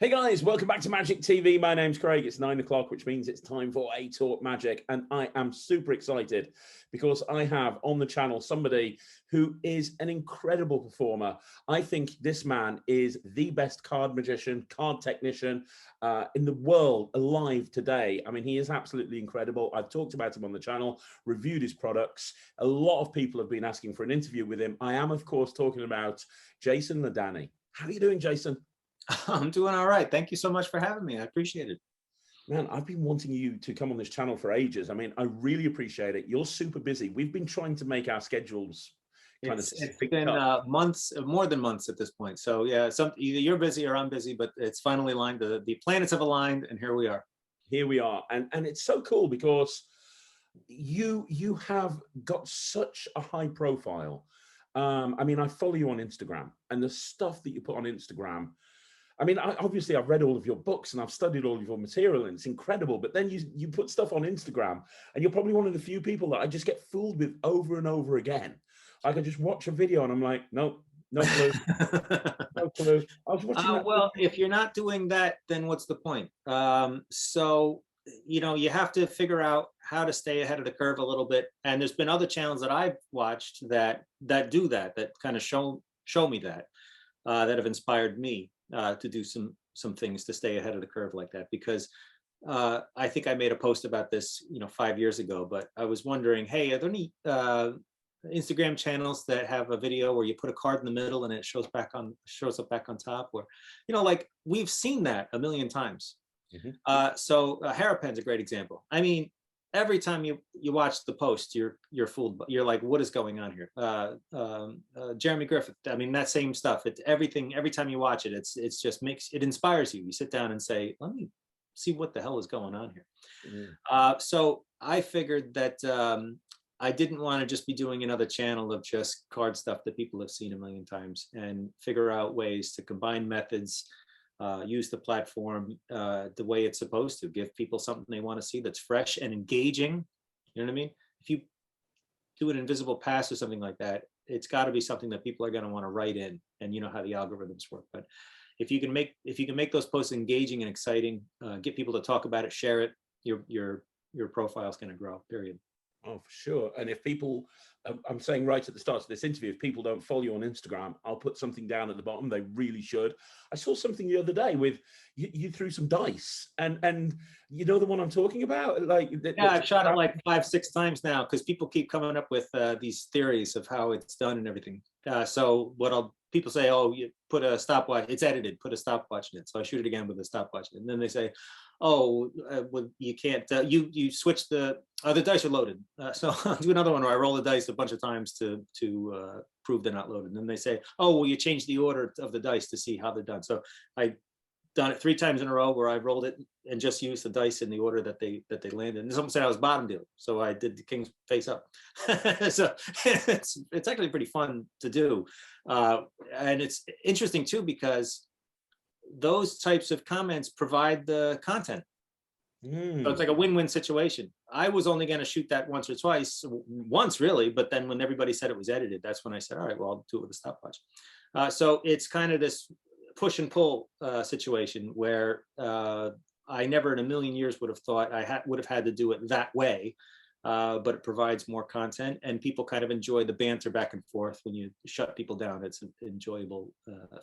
Hey guys, welcome back to Magic TV. My name's Craig. It's 9 o'clock, which means it's time for A Talk Magic. And I am super excited because I have on the channel somebody who is an incredible performer. I think this man is the best card magician, card technician in the world alive today. I mean, he is absolutely incredible. I've talked about him on the channel, reviewed his products. A lot of people have been asking for an interview with him. I am, of course, talking about Jason Ladanye. How are you doing, Jason? I'm doing all right. Thank you so much for having me. I appreciate it. Man, I've been wanting you to come on this channel for ages. I mean, I really appreciate it. You're super busy. We've been trying to make our schedules It's been months, more than months at this point. So yeah, either you're busy or I'm busy, but it's finally aligned. The planets have aligned, and here we are. Here we are. And it's so cool because you have got such a high profile. I mean, I follow you on Instagram, and the stuff that you put on Instagram, I mean, obviously I've read all of your books and I've studied all of your material and it's incredible, but then you put stuff on Instagram and you're probably one of the few people that I just get fooled with over and over again. I can just watch a video and I'm like, nope, no clue, no clue. I was watching that well, if you're not doing that, then what's the point? So, you know, you have to figure out how to stay ahead of the curve a little bit. And there's been other channels that I've watched that do that kind of show me that have inspired me to do some things to stay ahead of the curve like that, because I think I made a post about this, 5 years ago, but I was wondering, hey, are there any Instagram channels that have a video where you put a card in the middle and it shows up back on top, or, like we've seen that a million times. So Hairpin's a great example. I mean, every time you watch the post, you're fooled. You're like, what is going on here? Jeremy Griffith. I mean, that same stuff. It's everything. Every time you watch it, it's just it inspires you. You sit down and say, let me see what the hell is going on here. So I figured that I didn't want to just be doing another channel of just card stuff that people have seen a million times, and figure out ways to combine methods. Use the platform the way it's supposed to, give people something they want to see that's fresh and engaging. You know what I mean? If you do an invisible pass or something like that, it's got to be something that people are going to want to write in, and you know how the algorithms work. But if you can make those posts engaging and exciting, get people to talk about it, share it, your profile is going to grow. Period. Oh, for sure. And if people, I'm saying right at the start of this interview, if people don't follow you on Instagram, I'll put something down at the bottom. They really should. I saw something the other day with you threw some dice, and you know the one I'm talking about? I've shot it like 5-6 times now, because people keep coming up with these theories of how it's done and everything. So people say, oh, you put a stopwatch, it's edited, put a stopwatch in it. So I shoot it again with a stopwatch. And then they say, oh, well, you can't, you switch the dice are loaded. So I'll do another one where I roll the dice a bunch of times to prove they're not loaded. And then they say, oh, well, you change the order of the dice to see how they're done. So I done it 3 times in a row where I rolled it and just used the dice in the order that they landed. And someone said I was bottom dealer, so I did the king's face up. So it's actually pretty fun to do, and it's interesting too, because those types of comments provide the content. So it's like a win-win situation. I was only going to shoot that once or twice, once really, but then when everybody said it was edited, that's when I said, all right, well, I'll do it with a stopwatch. So it's kind of this push and pull situation where I never in a million years would have thought I would have had to do it that way, but it provides more content, and people kind of enjoy the banter back and forth when you shut people down. It's an enjoyable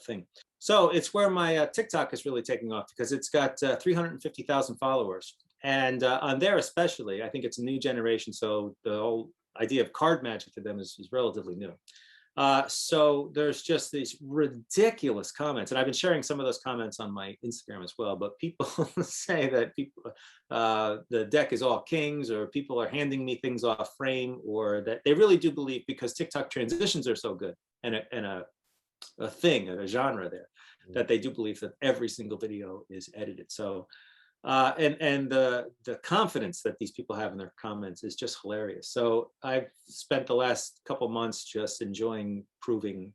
thing. So it's where my TikTok is really taking off, because it's got 350,000 followers, and on there especially, I think it's a new generation, so the whole idea of card magic to them is relatively new. So there's just these ridiculous comments, and I've been sharing some of those comments on my Instagram as well, but people say that the deck is all kings, or people are handing me things off frame, or that they really do believe, because TikTok transitions are so good, and a genre there, that they do believe that every single video is edited. So and the confidence that these people have in their comments is just hilarious. So I've spent the last couple months just enjoying proving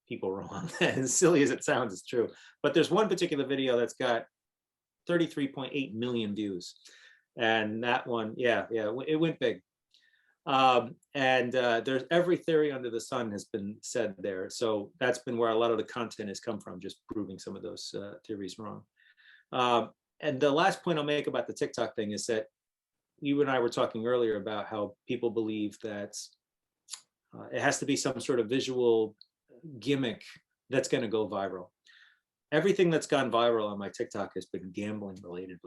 people wrong. As silly as it sounds, it's true. But there's one particular video that's got 33.8 million views, and that one, it went big. There's every theory under the sun has been said there. So that's been where a lot of the content has come from, just proving some of those theories wrong. And the last point I'll make about the TikTok thing is that you and I were talking earlier about how people believe that it has to be some sort of visual gimmick that's going to go viral. Everything that's gone viral on my TikTok has been gambling related,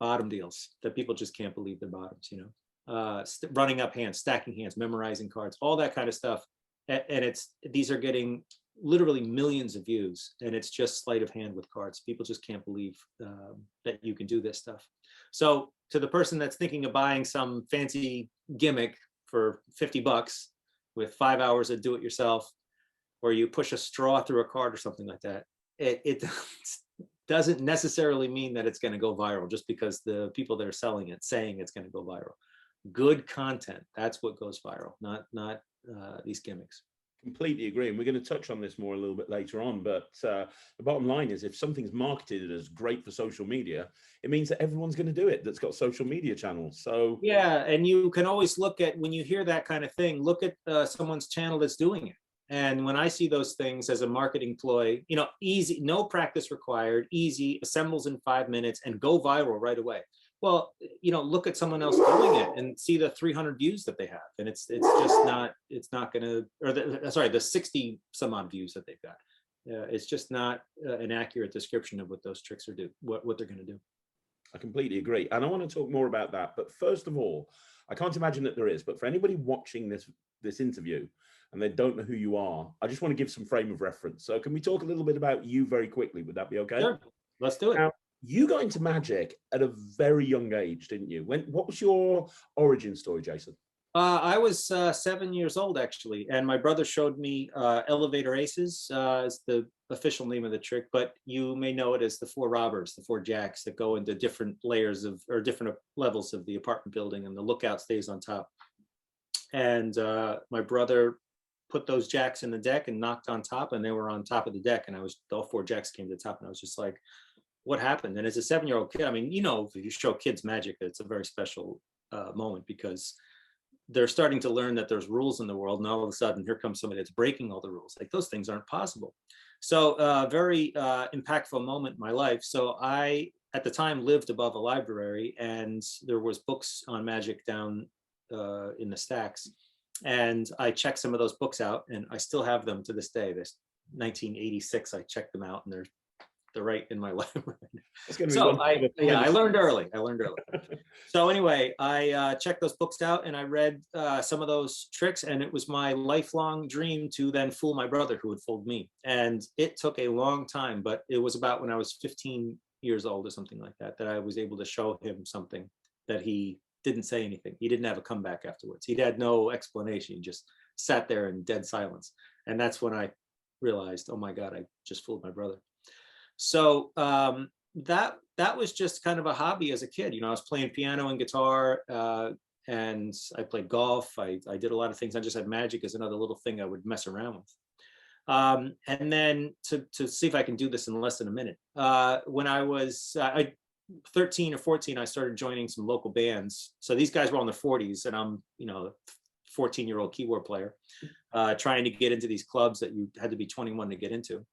bottom deals that people just can't believe they're bottoms, you know, running up hands, stacking hands, memorizing cards, all that kind of stuff. And these are getting literally millions of views, and it's just sleight of hand with cards. People just can't believe that you can do this stuff. So to the person that's thinking of buying some fancy gimmick for 50 bucks with 5 hours of do it yourself, or you push a straw through a card or something like that, it doesn't necessarily mean that it's going to go viral just because the people that are selling it saying it's going to go viral. Good content, that's what goes viral, not these gimmicks. Completely agree, and we're going to touch on this more a little bit later on, but the bottom line is, if something's marketed as great for social media, it means that everyone's going to do it that's got social media channels. So yeah, and you can always look at, when you hear that kind of thing, look at someone's channel that's doing it. And when I see those things as a marketing ploy, you know, easy, no practice required, easy, assembles in 5 minutes and go viral right away. Well, you know, look at someone else doing it and see the 300 views that they have, and it's just not, it's not going to, or the 60 some odd views that they've got. It's just not an accurate description of what those tricks are what they're going to do. I completely agree, and I want to talk more about that. But first of all, I can't imagine that there is, but for anybody watching this interview and they don't know who you are, I just want to give some frame of reference. So can we talk a little bit about you very quickly? Would that be okay? Sure, let's do it. Now, you got into magic at a very young age, didn't you? What was your origin story, Jason? I was 7 years old, actually, and my brother showed me elevator aces is the official name of the trick, but you may know it as the 4 robbers, the 4 jacks that go into different layers of, or different levels of the apartment building, and the lookout stays on top. And my brother put those jacks in the deck and knocked on top, and they were on top of the deck, and all 4 jacks came to the top, and I was just like, what happened? And as a 7-year-old kid, I mean, you know, if you show kids magic, it's a very special moment, because they're starting to learn that there's rules in the world, and all of a sudden here comes somebody that's breaking all the rules. Like, those things aren't possible. So very impactful moment in my life. So I, at the time, lived above a library, and there was books on magic down in the stacks. And I checked some of those books out, and I still have them to this day. This 1986, I checked them out, and they're right in my library. So I learned early. So anyway, I checked those books out, and I read some of those tricks, and it was my lifelong dream to then fool my brother, who would fool me. And it took a long time, but it was about when I was 15 years old or something like that, that I was able to show him something that he didn't say anything. He didn't have a comeback afterwards. He had no explanation. He just sat there in dead silence. And that's when I realized, oh my God, I just fooled my brother. So that was just kind of a hobby as a kid. You know, I was playing piano and guitar, and I played golf. I did a lot of things. I just had magic as another little thing I would mess around with. And then to see if I can do this in less than a minute, when I was 13 or 14, I started joining some local bands. So these guys were on their 40s, and I'm, you know, 14-year-old keyboard player, trying to get into these clubs that you had to be 21 to get into.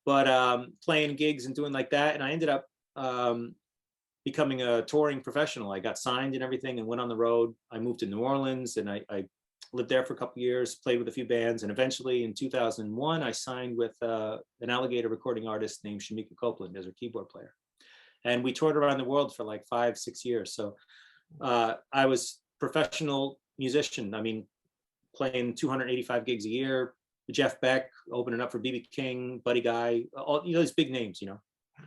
But playing gigs and doing like that. And I ended up becoming a touring professional. I got signed and everything and went on the road. I moved to New Orleans, and I lived there for a couple of years, played with a few bands. And eventually in 2001, I signed with an alligator recording artist named Shamika Copeland as her keyboard player. And we toured around the world for like 5-6 years. So I was professional musician. I mean, playing 285 gigs a year, Jeff Beck opening up for BB King, Buddy Guy, all, you know, these big names, you know.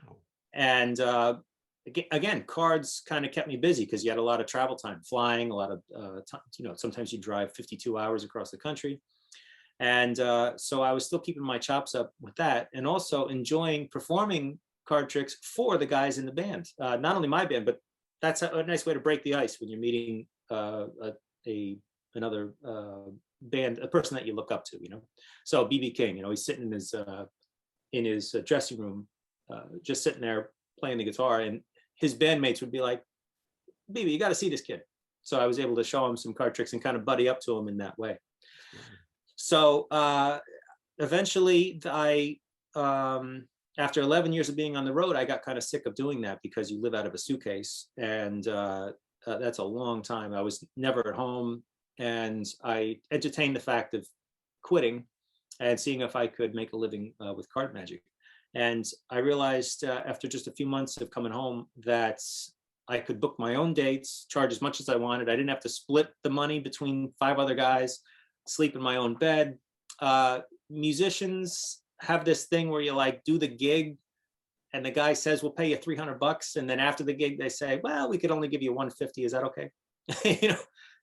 Wow. And again, cards kind of kept me busy, because you had a lot of travel time, flying, a lot of you know, sometimes you drive 52 hours across the country. And so I was still keeping my chops up with that, and also enjoying performing card tricks for the guys in the band. Not only my band, but that's a nice way to break the ice when you're meeting another band, a person that you look up to, you know. So BB King, you know, he's sitting in his dressing room, just sitting there playing the guitar, and his bandmates would be like, "BB, you got to see this kid." So I was able to show him some card tricks and kind of buddy up to him in that way. So eventually I after 11 years of being on the road, I got kind of sick of doing that because you live out of a suitcase, and that's a long time. I was never at home, and I entertained the fact of quitting and seeing if I could make a living with card magic. And I realized after just a few months of coming home that I could book my own dates, charge as much as I wanted. I didn't have to split the money between 5 other guys, sleep in my own bed. Musicians have this thing where you like do the gig and the guy says, we'll pay you $300. And then after the gig, they say, well, we could only give you 150. Is that okay? You know?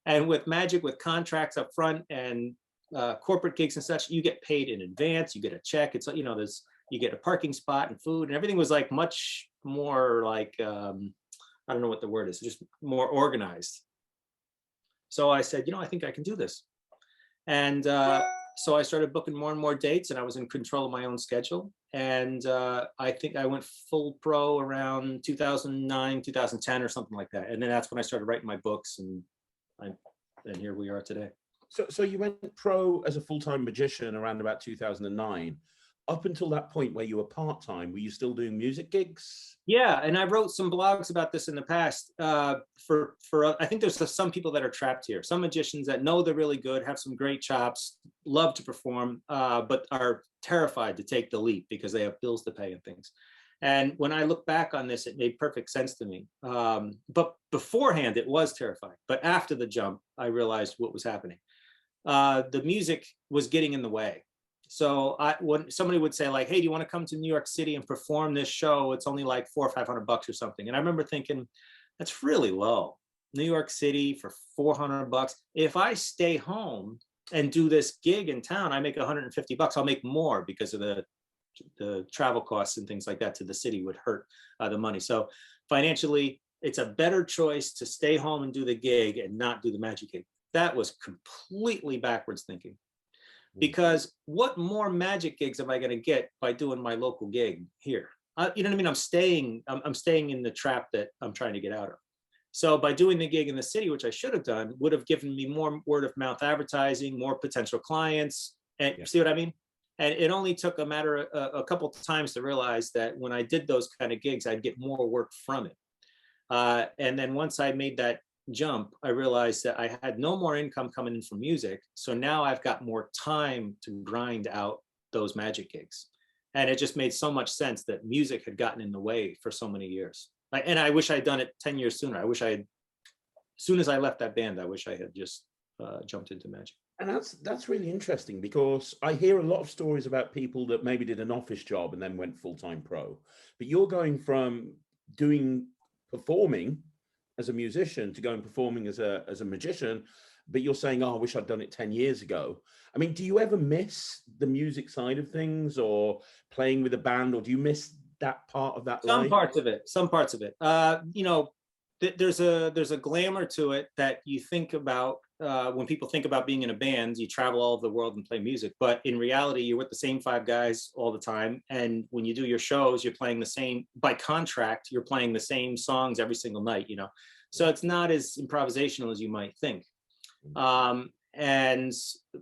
And with magic, with contracts up front and corporate gigs and such, you get paid in advance, you get a check. It's, you know, you get a parking spot and food, and everything was like much more like, I don't know what the word is, just more organized. So I said, you know, I think I can do this. And so I started booking more and more dates, and I was in control of my own schedule. And I think I went full pro around 2009, 2010 or something like that. And then that's when I started writing my books, and here we are today. So you went pro as a full-time magician around about 2009. Up until that point where you were part-time, were you still doing music gigs? Yeah, and I wrote some blogs about this in the past. I think there's some people that are trapped here. Some magicians that know they're really good, have some great chops, love to perform, but are terrified to take the leap because they have bills to pay and things. And when I look back on this, it made perfect sense to me. But beforehand, it was terrifying. But after the jump, I realized what was happening. The music was getting in the way. So when somebody would say like, hey, do you want to come to New York City and perform this show? It's only like $400 or $500 or something. And I remember thinking, that's really low. New York City for $400. If I stay home and do this gig in town, I make $150. I'll make more because of the travel costs and things like that to the city would hurt the money. So financially, it's a better choice to stay home and do the gig and not do the magic gig. That was completely backwards thinking. Because what more magic gigs am I going to get by doing my local gig here? You know what I mean? I'm staying in the trap that I'm trying to get out of. So by doing the gig in the city, which I should have done, would have given me more word of mouth advertising, more potential clients. And see what I mean? And it only took a couple of times to realize that when I did those kind of gigs, I'd get more work from it. And then once I made that jump, I realized that I had no more income coming in from music. So now I've got more time to grind out those magic gigs. And it just made so much sense that music had gotten in the way for so many years. And I wish I'd done it 10 years sooner. I wish as soon as I left that band, I wish I had just jumped into magic. And that's really interesting, because I hear a lot of stories about people that maybe did an office job and then went full-time pro. But you're going from performing as a musician to going performing as a magician, but you're saying, oh, I wish I'd done it 10 years ago. I mean, do you ever miss the music side of things, or playing with a band, or do you miss that part of that life? Some parts of it. You know, there's a glamour to it that you think about when people think about being in a band. You travel all over the world and play music, but in reality, you're with the same 5 guys all the time. And when you do your shows, you're playing the same, by contract, you're playing the same songs every single night, you know? So it's not as improvisational as you might think. And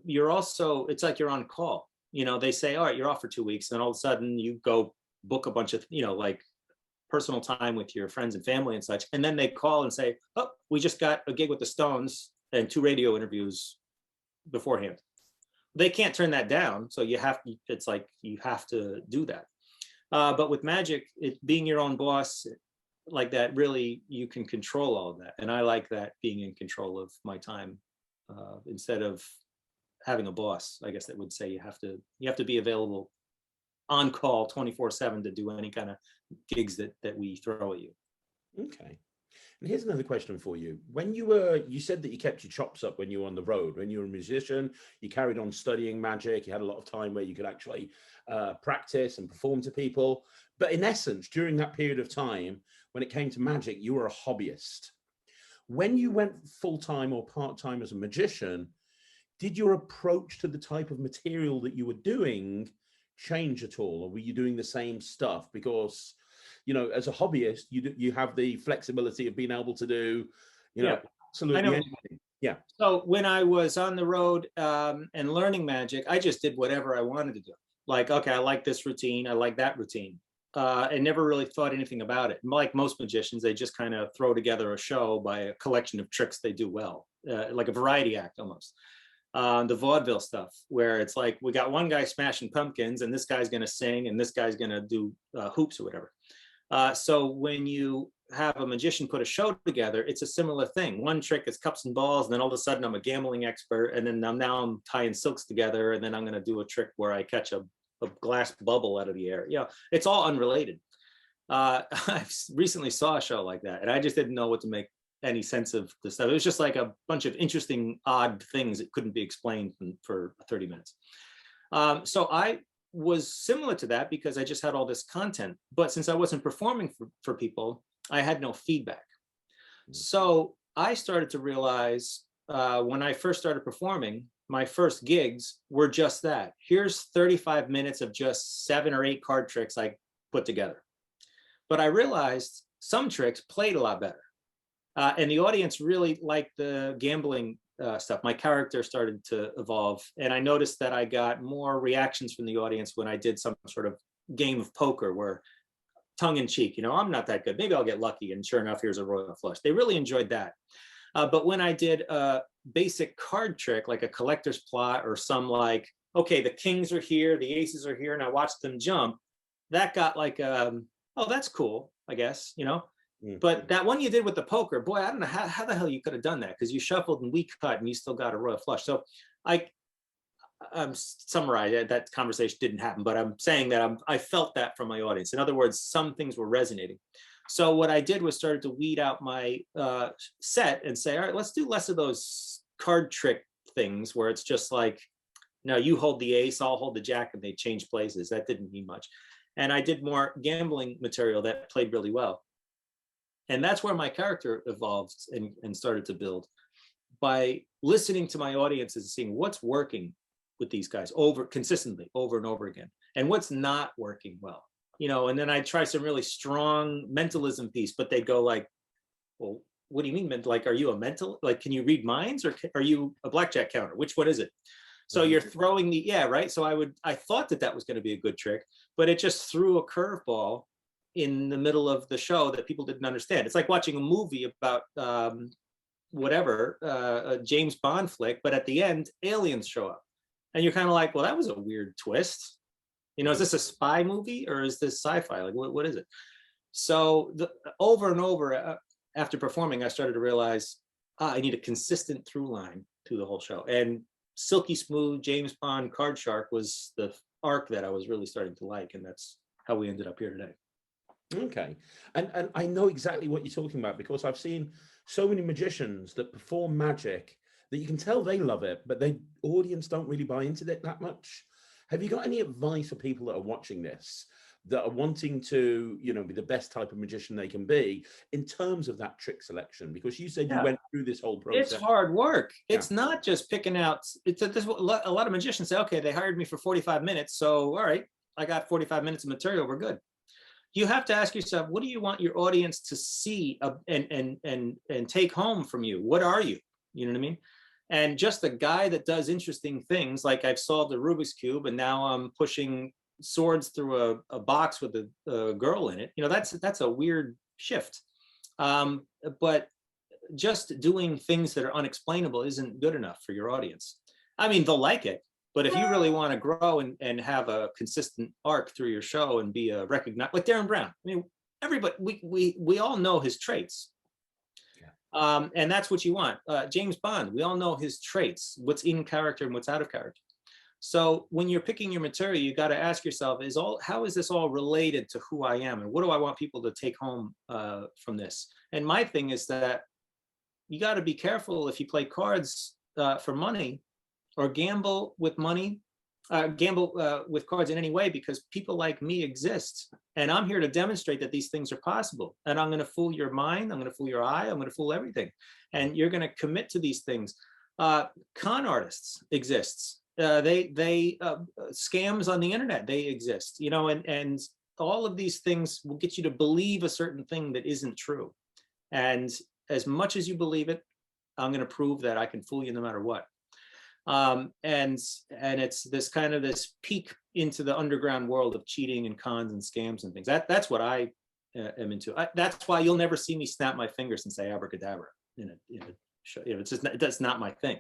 you're also, it's like you're on call. You know, they say, all right, you're off for 2 weeks. And all of a sudden you go book a bunch of, you know, like personal time with your friends and family and such. And then they call and say, oh, we just got a gig with the Stones and 2 radio interviews beforehand. They can't turn that down. So it's like, you have to do that. But with magic, being your own boss like that, really, you can control all of that. And I like that, being in control of my time instead of having a boss. I guess that would say you have to be available on call 24/7 to do any kind of gigs that we throw at you. Okay. And here's another question for you. When you said that you kept your chops up when you were on the road. When you were a musician, you carried on studying magic. You had a lot of time where you could actually practice and perform to people. But in essence, during that period of time, when it came to magic, you were a hobbyist. When you went full-time or part-time as a magician, did your approach to the type of material that you were doing change at all, or were you doing the same stuff? Because, you know, as a hobbyist, you have the flexibility of being able to do, you know, absolutely anything. Yeah. So when I was on the road and learning magic, I just did whatever I wanted to do. Like, okay, I like this routine, I like that routine. And never really thought anything about it. Like most magicians, they just kind of throw together a show by a collection of tricks they do well, like a variety act almost. The vaudeville stuff, where it's like, we got one guy smashing pumpkins, and this guy's going to sing, and this guy's going to do hoops or whatever. So when you have a magician put a show together, it's a similar thing. One trick is cups and balls, and then all of a sudden I'm a gambling expert, and then I'm tying silks together, and then I'm going to do a trick where I catch a glass bubble out of the air. You know, it's all unrelated. I recently saw a show like that, and I just didn't know what to make any sense of the stuff. It was just like a bunch of interesting, odd things that couldn't be explained for 30 minutes. So I was similar to that because I just had all this content. But since I wasn't performing for people, I had no feedback. So I started to realize when I first started performing, my first gigs were just that. Here's 35 minutes of just 7 or 8 card tricks I put together. But I realized some tricks played a lot better. And the audience really liked the gambling stuff. My character started to evolve. And I noticed that I got more reactions from the audience when I did some sort of game of poker where tongue in cheek, you know, I'm not that good. Maybe I'll get lucky. And sure enough, here's a royal flush. They really enjoyed that. But when I did a basic card trick, like a collector's plot or some like, okay, the kings are here, the aces are here, and I watched them jump, that got like, oh, that's cool, I guess, you know? But that one you did with the poker, boy, I don't know how the hell you could have done that, because you shuffled and we cut and you still got a royal flush. So I'm summarizing, that conversation didn't happen, but I'm saying that I felt that from my audience. In other words, some things were resonating. So what I did was started to weed out my set and say, all right, let's do less of those card trick things where it's just like, no, you hold the ace, I'll hold the jack, and they change places. That didn't mean much. And I did more gambling material that played really well. And that's where my character evolved and started to build by listening to my audiences and seeing what's working with these guys consistently over and over again, and what's not working well. You know, and then I try some really strong mentalism piece, but they go like, well, what do you mean? Like, are you a mental, like, can you read minds, or are you a blackjack counter? Which one is it? So you're throwing the, yeah, right. So I thought that was going to be a good trick, but it just threw a curveball in the middle of the show that people didn't understand. It's like watching a movie about a James Bond flick, but at the end, aliens show up. And you're kind of like, well, that was a weird twist. You know, is this a spy movie or is this sci-fi? Like, what is it? So over and over after performing, I started to realize I need a consistent through line through the whole show. And Silky Smooth, James Bond, Card Shark was the arc that I was really starting to like. And that's how we ended up here today. Okay. And I know exactly what you're talking about, because I've seen so many magicians that perform magic that you can tell they love it, but the audience don't really buy into it that much. Have you got any advice for people that are watching this, that are wanting to, you know, be the best type of magician they can be in terms of that trick selection? Because you said you went through this whole process. It's hard work. It's not just picking out. A lot of magicians say, okay, they hired me for 45 minutes. So, all right, I got 45 minutes of material. We're good. You have to ask yourself, what do you want your audience to see and take home from you? What are you? You know what I mean? And just a guy that does interesting things, like I've solved a Rubik's Cube and now I'm pushing swords through a box with a girl in it. You know, that's a weird shift. But just doing things that are unexplainable isn't good enough for your audience. I mean, they'll like it, but if you really want to grow and have a consistent arc through your show and be a recognized, like Darren Brown, I mean, everybody, we all know his traits. And that's what you want. James Bond, we all know his traits, what's in character and what's out of character. So when you're picking your material, you got to ask yourself, how is this all related to who I am? And what do I want people to take home from this? And my thing is that you got to be careful if you play cards for money or gamble with money, gamble with cards in any way, because people like me exist. And I'm here to demonstrate that these things are possible. And I'm going to fool your mind. I'm going to fool your eye. I'm going to fool everything. And you're going to commit to these things. Con artists exists. Scams on the internet, they exist, you know, and all of these things will get you to believe a certain thing that isn't true. And as much as you believe it, I'm going to prove that I can fool you no matter what. And it's this kind of this peek into the underground world of cheating and cons and scams and things. That's what I am into. That's why you'll never see me snap my fingers and say abracadabra in a show. It's just that's not my thing.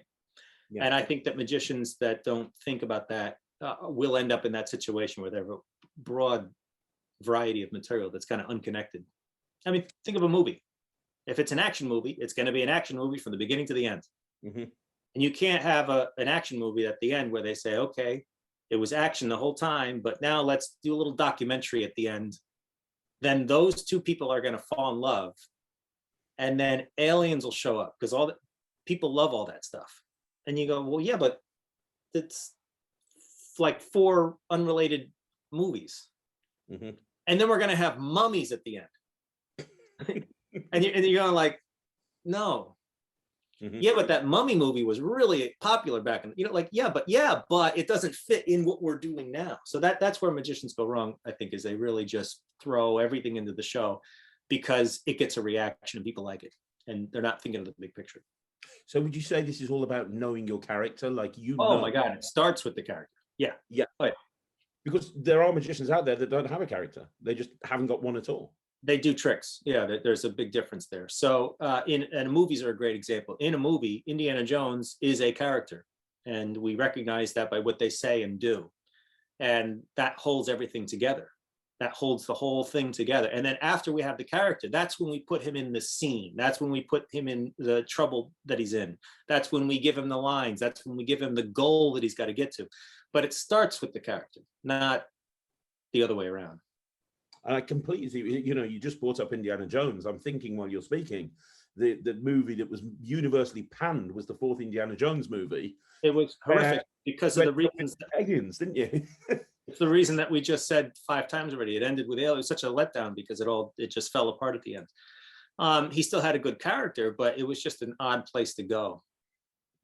Yeah. And I think that magicians that don't think about that will end up in that situation where they have a broad variety of material that's kind of unconnected. I mean, think of a movie. If it's an action movie, it's going to be an action movie from the beginning to the end. Mm-hmm. And you can't have an action movie at the end where they say, okay, it was action the whole time, but now let's do a little documentary at the end. Then those two people are going to fall in love. And then aliens will show up because all the people love all that stuff. And you go, well, yeah, but it's like 4 unrelated movies. Mm-hmm. And then we're going to have mummies at the end. and you're going like, no. Mm-hmm. Yeah, but that mummy movie was really popular back in, like, but it doesn't fit in what we're doing now. So that's where magicians go wrong, I think, is they really just throw everything into the show because it gets a reaction and people like it. And they're not thinking of the big picture. So would you say this is all about knowing your character? Like Oh my God, it starts with the character. Yeah. Yeah. Oh, yeah. Because there are magicians out there that don't have a character. They just haven't got one at all. They do tricks. Yeah, there's a big difference there. So and movies are a great example. In a movie, Indiana Jones is a character, and we recognize that by what they say and do. And that holds everything together. That holds the whole thing together. And then after we have the character, that's when we put him in the scene. That's when we put him in the trouble that he's in. That's when we give him the lines. That's when we give him the goal that he's got to get to. But it starts with the character, not the other way around. And I completely see, you just brought up Indiana Jones. I'm thinking while you're speaking, the movie that was universally panned was the 4th Indiana Jones movie. It was horrific because of the reasons. Aliens, didn't you? It's the reason that we just said 5 times already. It ended with aliens. It was such a letdown because it just fell apart at the end. He still had a good character, but it was just an odd place to go.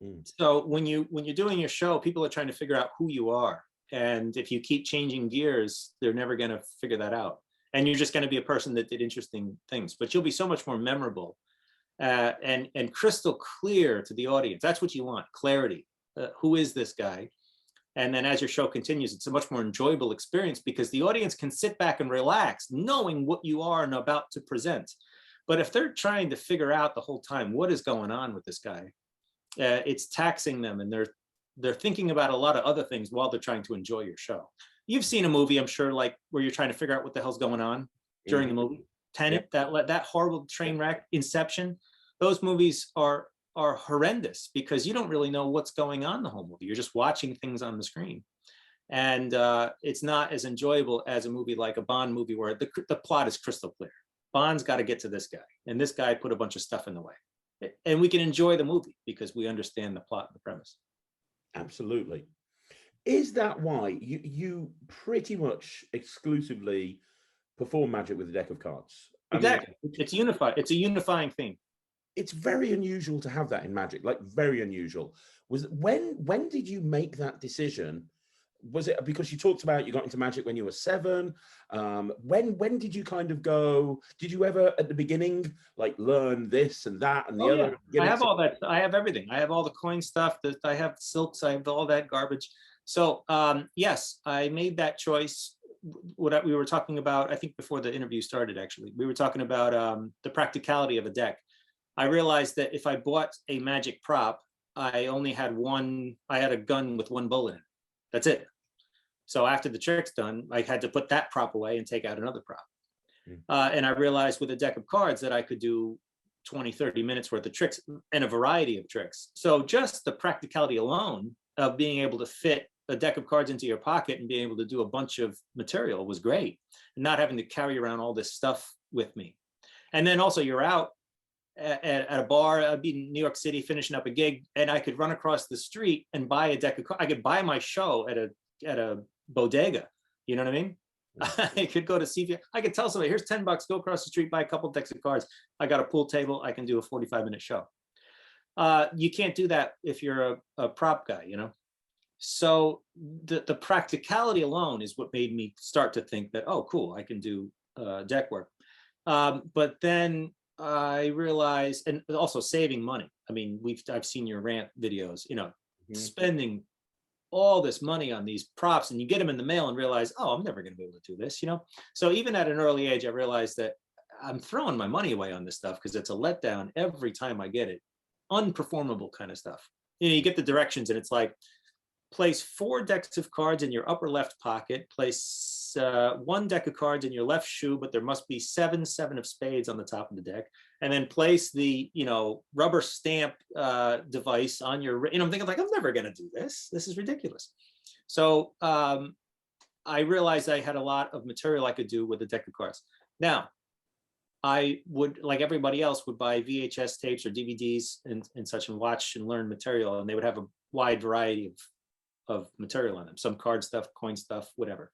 Mm. So when you're doing your show, people are trying to figure out who you are. And if you keep changing gears, they're never going to figure that out. And you're just going to be a person that did interesting things, but you'll be so much more memorable and crystal clear to the audience. That's what you want, clarity. Who is this guy? And then as your show continues, it's a much more enjoyable experience because the audience can sit back and relax, knowing what you are and about to present. But if they're trying to figure out the whole time what is going on with this guy, it's taxing them, and they're thinking about a lot of other things while they're trying to enjoy your show. You've seen a movie, I'm sure, like where you're trying to figure out what the hell's going on during the movie. Tenet, that horrible train wreck, Inception. Those movies are horrendous because you don't really know what's going on the whole movie. You're just watching things on the screen. And it's not as enjoyable as a movie like a Bond movie where the plot is crystal clear. Bond's got to get to this guy, and this guy put a bunch of stuff in the way. And we can enjoy the movie because we understand the plot and the premise. Absolutely. Is that why you pretty much exclusively perform magic with a deck of cards? Exactly. It's unified. It's a unifying theme. It's very unusual to have that in magic, like very unusual. When did you make that decision? Was it because you talked about you got into magic when you were 7? When did you kind of go? Did you ever at the beginning like learn this and that and the other? Yeah. I have all that. I have everything. I have all the coin stuff. That I have silks. I have all that garbage. So yes, I made that choice. What we were talking about, I think before the interview started, actually, we were talking about the practicality of a deck. I realized that if I bought a magic prop, I only had I had a gun with 1 bullet in it. That's it. So after the trick's done, I had to put that prop away and take out another prop. And I realized with a deck of cards that I could do 20, 30 minutes worth of tricks and a variety of tricks. So just the practicality alone of being able to fit a deck of cards into your pocket and being able to do a bunch of material was great. And not having to carry around all this stuff with me. And then also you're out at a bar. I'd be in New York City finishing up a gig, and I could run across the street and buy a deck of cards. I could buy my show at a bodega. You know what I mean? I could go to CV. I could tell somebody, here's $10, go across the street, buy a couple decks of cards. I got a pool table. I can do a 45-minute show. You can't do that if you're a prop guy, you know? So the practicality alone is what made me start to think that, oh, cool, I can do deck work. But then I realized, and also saving money. I mean, I've seen your rant videos, you know, spending all this money on these props, and you get them in the mail and realize, oh, I'm never going to be able to do this, you know? So even at an early age, I realized that I'm throwing my money away on this stuff because it's a letdown every time I get it. Unperformable kind of stuff. You know, you get the directions and it's like, place 4 decks of cards in your upper left pocket, place 1 deck of cards in your left shoe, but there must be 7 of spades on the top of the deck, and then place the, you know, rubber stamp device on your, you know, I'm thinking like, I'm never going to do this. This is ridiculous. So I realized I had a lot of material I could do with a deck of cards. Now, I would, like everybody else, would buy VHS tapes or DVDs and such and watch and learn material, and they would have a wide variety of material on them, some card stuff, coin stuff, whatever.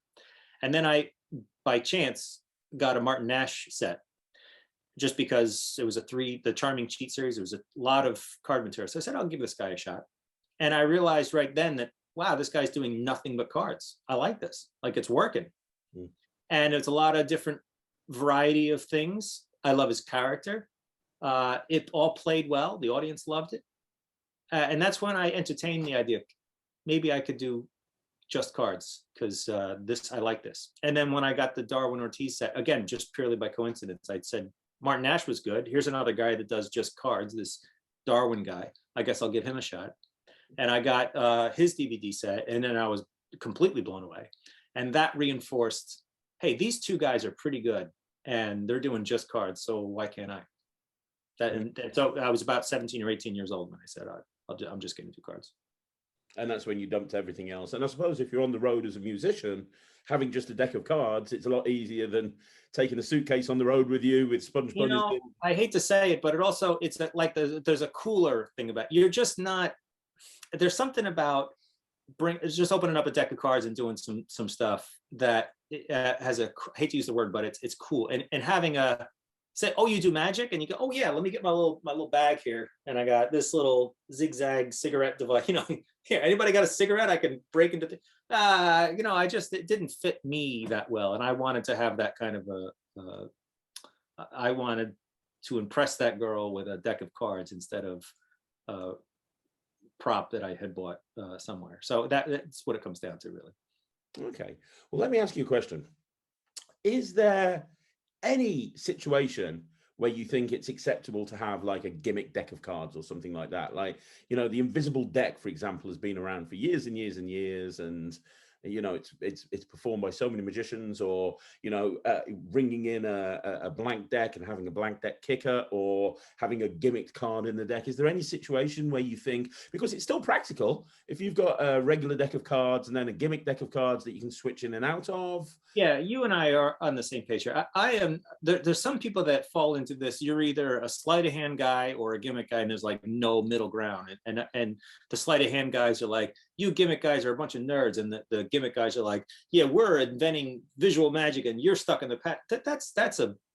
And then I, by chance, got a Martin Nash set, just because it was the Charming Cheat series. It was a lot of card material. So I said, I'll give this guy a shot. And I realized right then that, wow, this guy's doing nothing but cards. I like this, like it's working. And it's a lot of different variety of things. I love his character. It all played well. The audience loved it. And that's when I entertained the idea, maybe I could do just cards, because I like this. And then when I got the Darwin Ortiz set, again, just purely by coincidence, I said, Martin Nash was good. Here's another guy that does just cards, this Darwin guy. I guess I'll give him a shot. And I got his DVD set, and then I was completely blown away. And that reinforced, hey, these 2 guys are pretty good, and they're doing just cards, so why can't I? And so I was about 17 or 18 years old when I said, I'm just going to do cards. And that's when you dumped everything else. And I suppose if you're on the road as a musician, having just a deck of cards, it's a lot easier than taking a suitcase on the road with you with sponge bunnies. You know, I hate to say it, but it also, it's like there's a cooler thing about it. You're just not, there's something about it's just opening up a deck of cards and doing some stuff that has I hate to use the word, but it's cool. And having a, say, oh, you do magic? And you go, oh yeah, let me get my little bag here. And I got this little zigzag cigarette device, you know, here, anybody got a cigarette? I can break into, you know, it didn't fit me that well. And I wanted to have that kind of I wanted to impress that girl with a deck of cards instead of a prop that I had bought somewhere. So that's what it comes down to, really. Okay. Well, let me ask you a question. Is there any situation where you think it's acceptable to have like a gimmick deck of cards or something like that? Like, you know, the invisible deck, for example, has been around for years and years and years, and you know, it's performed by so many magicians, or you know, bringing in a blank deck and having a blank deck kicker, or having a gimmicked card in the deck. Is there any situation where you think, because it's still practical, if you've got a regular deck of cards and then a gimmick deck of cards that you can switch in and out of? Yeah, you and I are on the same page here. I am. There's some people that fall into this. You're either a sleight of hand guy or a gimmick guy, and there's like no middle ground. And the sleight of hand guys are like, you gimmick guys are a bunch of nerds, and the gimmick guys are like, yeah, we're inventing visual magic, and you're stuck in the past.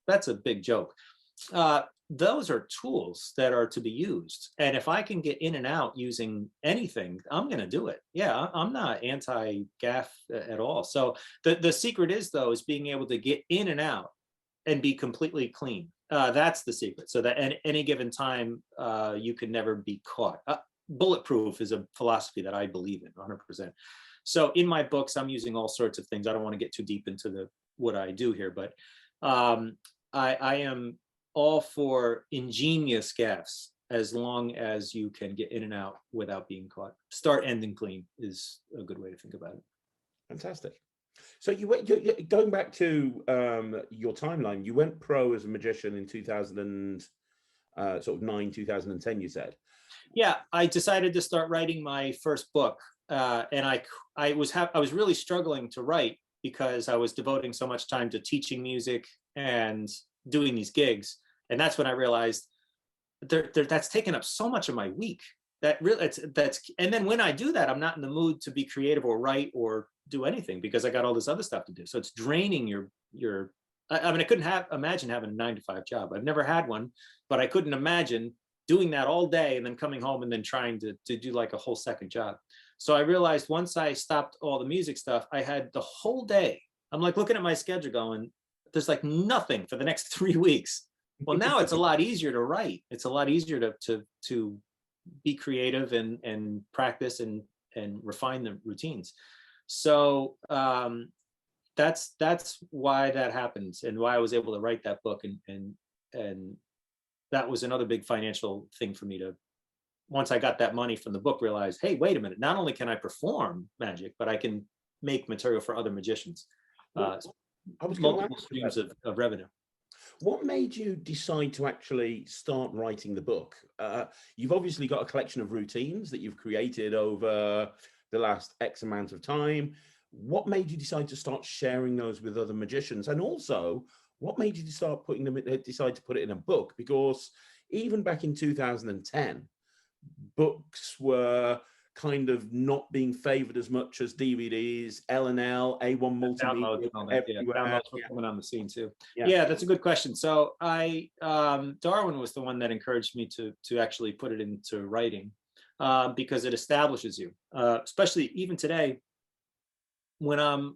That's a big joke. Those are tools that are to be used, and if I can get in and out using anything, I'm going to do it. Yeah, I'm not anti-gaff at all. So the secret is being able to get in and out and be completely clean. That's the secret. So that at any given time, you can never be caught. Bulletproof is a philosophy that I believe in 100%. So in my books, I'm using all sorts of things. I don't want to get too deep into what I do here, but I am all for ingenious gaffes as long as you can get in and out without being caught. Start, end, and clean is a good way to think about it. Fantastic. So you going back to your timeline, you went pro as a magician in 2009, 2010, you said. Yeah, I decided to start writing my first book, and I was really struggling to write because I was devoting so much time to teaching music and doing these gigs, and that's when I realized that's taken up so much of my week. And then when I do that, I'm not in the mood to be creative or write or do anything because I got all this other stuff to do. So it's draining your. I mean, I couldn't imagine having a 9-to-5 job. I've never had one, but I couldn't imagine doing that all day and then coming home and then trying to do like a whole second job. So I realized once I stopped all the music stuff, I had the whole day. I'm like looking at my schedule going, there's like nothing for the next 3 weeks. Well, now it's a lot easier to write. It's a lot easier to be creative and practice and refine the routines. So that's why that happens, and why I was able to write that book. And that was another big financial thing for me to, once I got that money from the book, realize, hey, wait a minute, not only can I perform magic, but I can make material for other magicians. I was Multiple streams of revenue. What made you decide to actually start writing the book? You've obviously got a collection of routines that you've created over the last X amount of time. What made you decide to start sharing those with other magicians? And also, what made you decide to put it in a book? Because even back in 2010, books were kind of not being favored as much as DVDs, L&L, A1 multimedia, everywhere. Downloads were coming on the scene too. Yeah, that's a good question. So Darwin was the one that encouraged me to actually put it into writing, because it establishes you, especially even today, when I'm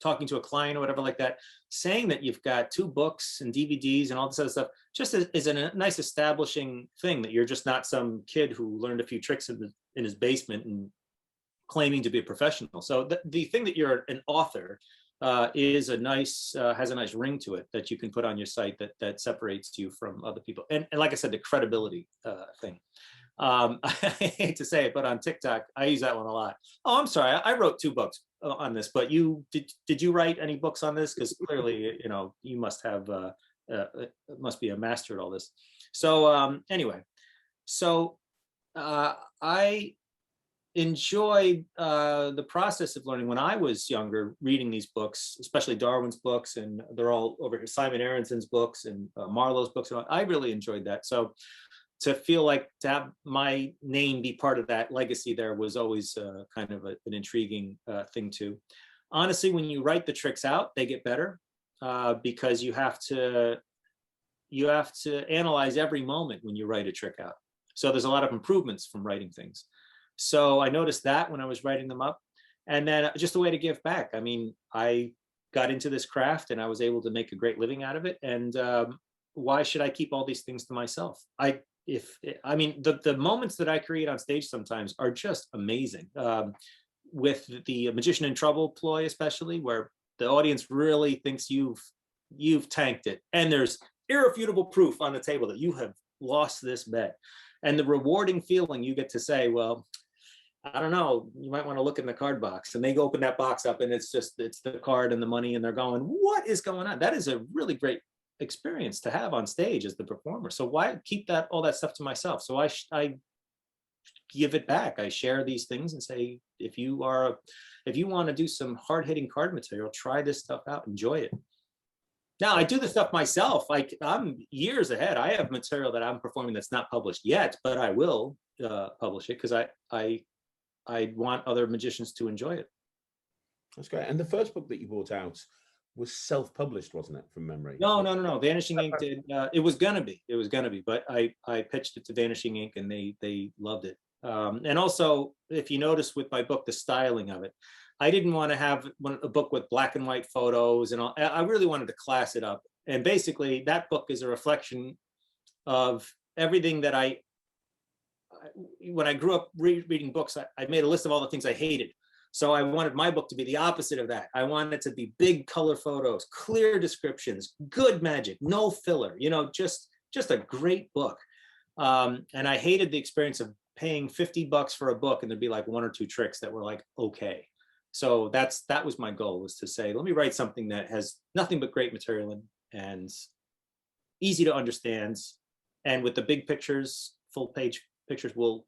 talking to a client or whatever like that, saying that you've got 2 books and DVDs and all this other stuff just is a nice establishing thing, that you're just not some kid who learned a few tricks in his basement and claiming to be a professional. So the thing that you're an author is a nice, has a nice ring to it that you can put on your site that separates you from other people. And like I said, the credibility thing. I hate to say it, but on TikTok, I use that one a lot. Oh, I'm sorry, I wrote 2 books on this, but did you write any books on this? Because clearly, you must have must be a master at all this. So anyway, so I enjoyed the process of learning when I was younger, reading these books, especially Darwin's books, and they're all over here, Simon Aronson's books and Marlowe's books. I really enjoyed that. So to feel like to have my name be part of that legacy there was always kind of an intriguing thing too. Honestly, when you write the tricks out, they get better because you have to analyze every moment when you write a trick out. So there's a lot of improvements from writing things. So I noticed that when I was writing them up, and then just a way to give back. I mean, I got into this craft and I was able to make a great living out of it. And why should I keep all these things to myself? The moments that I create on stage sometimes are just amazing. With the Magician in Trouble ploy, especially, where the audience really thinks you've tanked it, and there's irrefutable proof on the table that you have lost this bet, and the rewarding feeling you get to say, well, I don't know, you might want to look in the card box, and they go open that box up and it's the card and the money, and they're going, what is going on? That is a really great experience to have on stage as the performer. So why keep all that stuff to myself? So I give it back. I share these things and say, if you want to do some hard-hitting card material, try this stuff out, enjoy it. Now I do the stuff myself. I'm years ahead. I have material that I'm performing that's not published yet, but I will publish it because I want other magicians to enjoy it. That's great. And the first book that you brought out was self-published, wasn't it, from memory? No. Vanishing Ink did. It was gonna be, but I pitched it to Vanishing Ink and they loved it. And also, if you notice with my book, the styling of it, I didn't want to have a book with black and white photos and all. I really wanted to class it up. And basically, that book is a reflection of everything that when I grew up reading books, I made a list of all the things I hated. So I wanted my book to be the opposite of that. I wanted it to be big color photos, clear descriptions, good magic, no filler, just a great book. And I hated the experience of paying $50 for a book and there'd be like 1 or 2 tricks that were like, okay. So that was my goal, was to say, let me write something that has nothing but great material and easy to understand. And with the big pictures, full page pictures will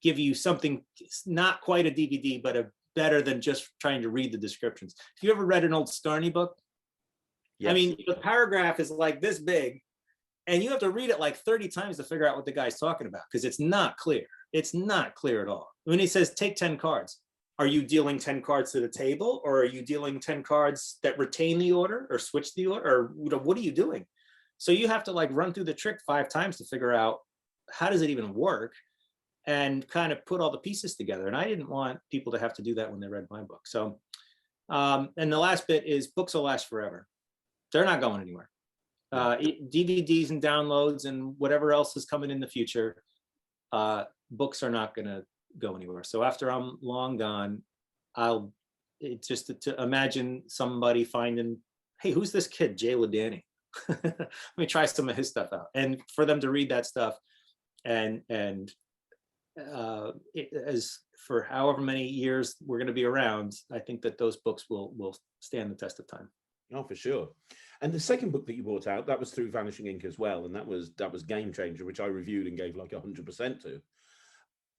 give you something, not quite a DVD, but better than just trying to read the descriptions. If you ever read an old Starney book, yes. I mean, the paragraph is like this big, and you have to read it like 30 times to figure out what the guy's talking about, because it's not clear. It's not clear at all. When he says, take 10 cards, are you dealing 10 cards to the table, or are you dealing 10 cards that retain the order or switch the order, or what are you doing? So you have to like run through the trick 5 times to figure out how does it even work, and kind of put all the pieces together. And I didn't want people to have to do that when they read my book. So, and the last bit is books will last forever. They're not going anywhere. DVDs and downloads and whatever else is coming in the future, books are not going to go anywhere. So after I'm long gone, it's just to imagine somebody finding, hey, who's this kid, Jay Ladanye? Let me try some of his stuff out, and for them to read that stuff, and as for however many years we're going to be around, I think that those books will stand the test of time. Oh, for sure. And the second book that you brought out, that was through Vanishing Ink as well, and that was Game Changer, which I reviewed and gave like 100% to.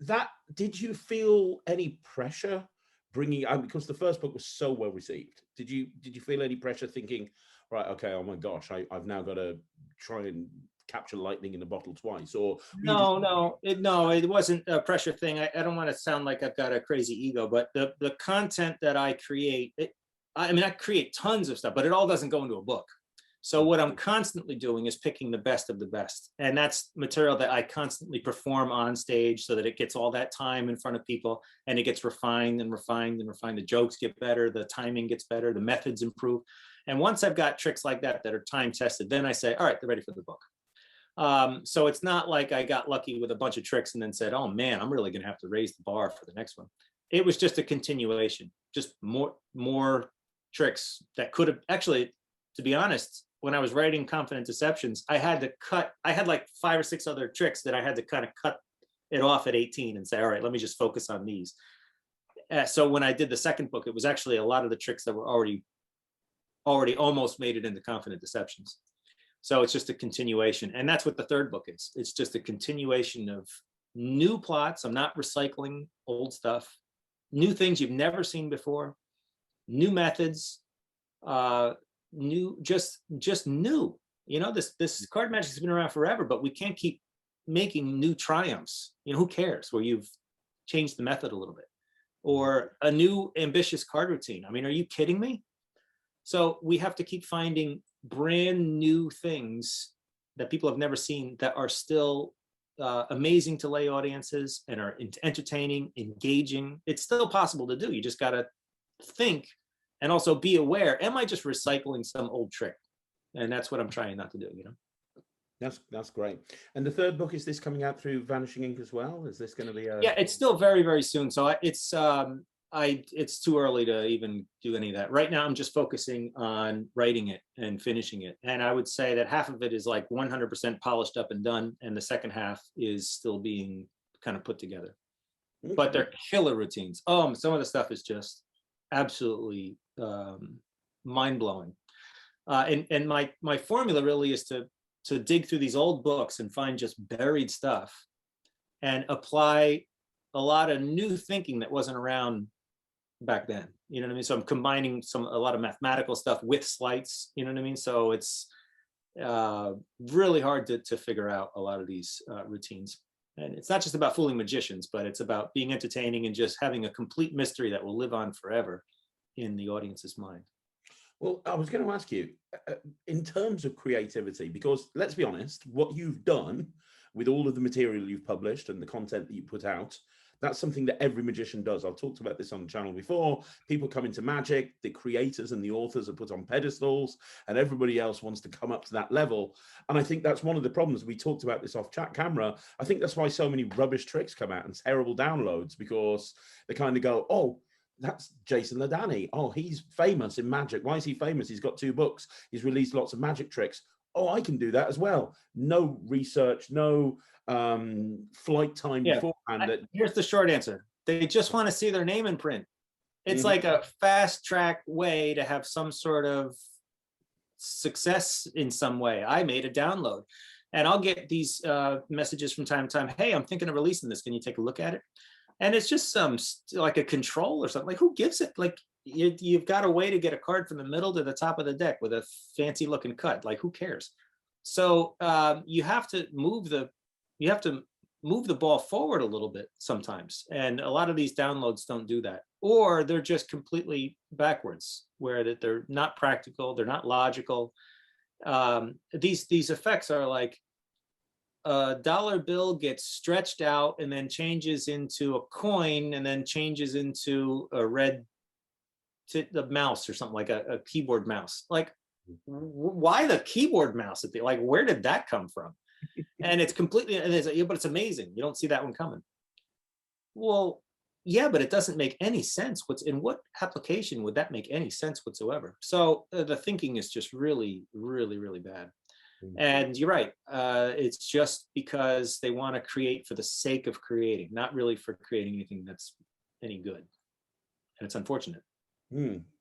That, did you feel any pressure bringing out, because the first book was so well received? Did you feel any pressure thinking, right, okay, oh my gosh, I've now got to try and capture lightning in a bottle twice? Or no, it wasn't a pressure thing. I don't want to sound like I've got a crazy ego, but the content that I create, I create tons of stuff, but it all doesn't go into a book. So what I'm constantly doing is picking the best of the best. And that's material that I constantly perform on stage so that it gets all that time in front of people, and it gets refined and refined and refined. The jokes get better, the timing gets better, the methods improve. And once I've got tricks like that that are time tested, then I say, all right, they're ready for the book. So it's not like I got lucky with a bunch of tricks and then said, oh man, I'm really going to have to raise the bar for the next one. It was just a continuation, just more tricks that could have actually, to be honest, when I was writing Confident Deceptions, I had like 5 or 6 other tricks that I had to kind of cut it off at 18 and say, all right, let me just focus on these. So when I did the second book, it was actually a lot of the tricks that were already almost made it into Confident Deceptions. So it's just a continuation. And that's what the third book is. It's just a continuation of new plots. I'm not recycling old stuff, new things you've never seen before, new methods, just new. You know, this card magic has been around forever, but we can't keep making new triumphs. You know, who cares where you've changed the method a little bit, or a new ambitious card routine? I mean, are you kidding me? So we have to keep finding brand new things that people have never seen that are still amazing to lay audiences and are entertaining, engaging. It's still possible to do. You just got to think and also be aware. Am I just recycling some old trick? And that's what I'm trying not to do, you know? That's great. And the third book, is this coming out through Vanishing Ink as well? Is this going to be a... Yeah, it's still very, very soon. So it's too early to even do any of that. Right now, I'm just focusing on writing it and finishing it. And I would say that half of it is like 100% polished up and done, and the second half is still being kind of put together. Okay. But they're killer routines. Some of the stuff is just absolutely mind-blowing. And my formula really is to dig through these old books and find just buried stuff and apply a lot of new thinking that wasn't around back then. You know what I mean? So I'm combining a lot of mathematical stuff with sleights, you know what I mean? So it's really hard to figure out a lot of these routines. And it's not just about fooling magicians, but it's about being entertaining and just having a complete mystery that will live on forever in the audience's mind. Well, I was going to ask you, in terms of creativity, because let's be honest, what you've done with all of the material you've published and the content that you put out, that's something that every magician does. I've talked about this on the channel before. People come into magic, the creators and the authors are put on pedestals, and everybody else wants to come up to that level. And I think that's one of the problems. We talked about this off chat camera. I think that's why so many rubbish tricks come out and terrible downloads, because they kind of go, oh, that's Jason Ladanye. Oh, he's famous in magic. Why is he famous? He's got 2 books. He's released lots of magic tricks. Oh, I can do that as well. No research, no flight time beforehand. Here's the short answer. They just want to see their name in print. It's like a fast track way to have some sort of success in some way. I made a download, and I'll get these messages from time to time. Hey, I'm thinking of releasing this. Can you take a look at it? And it's just like a control or something. Like, who gives it? Like, you've got a way to get a card from the middle to the top of the deck with a fancy looking cut. Like, who cares? So you have to move the ball forward a little bit sometimes. And a lot of these downloads don't do that, or they're just completely backwards, where they're not practical, they're not logical. These effects are like a dollar bill gets stretched out and then changes into a coin and then changes into a red the mouse or something, like a keyboard mouse. Like, why the keyboard mouse at the, like, where did that come from? And it's completely, and it's like, yeah, but it's amazing. You don't see that one coming. Well, yeah, but it doesn't make any sense. In what application would that make any sense whatsoever? So the thinking is just really, really, really bad. And you're right. It's just because they want to create for the sake of creating, not really for creating anything that's any good. And it's unfortunate.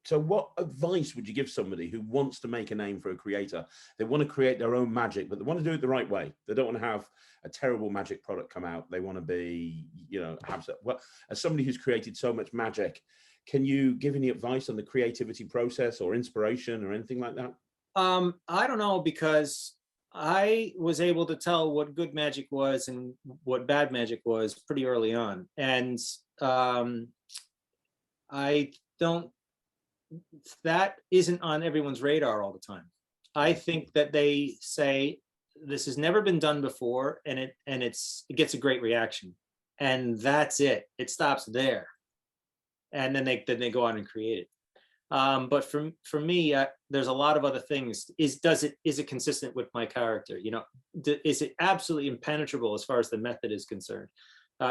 So what advice would you give somebody who wants to make a name for a creator? They want to create their own magic, but they want to do it the right way. They don't want to have a terrible magic product come out. They want to be, well, as somebody who's created so much magic, can you give any advice on the creativity process or inspiration or anything like that? I don't know, because I was able to tell what good magic was and what bad magic was pretty early on. And I don't, that isn't on everyone's radar all the time. I think that they say this has never been done before, and it gets a great reaction, and that's it. It stops there, and then they go on and create it. But for me, there's a lot of other things. Is it consistent with my character? Is it absolutely impenetrable as far as the method is concerned?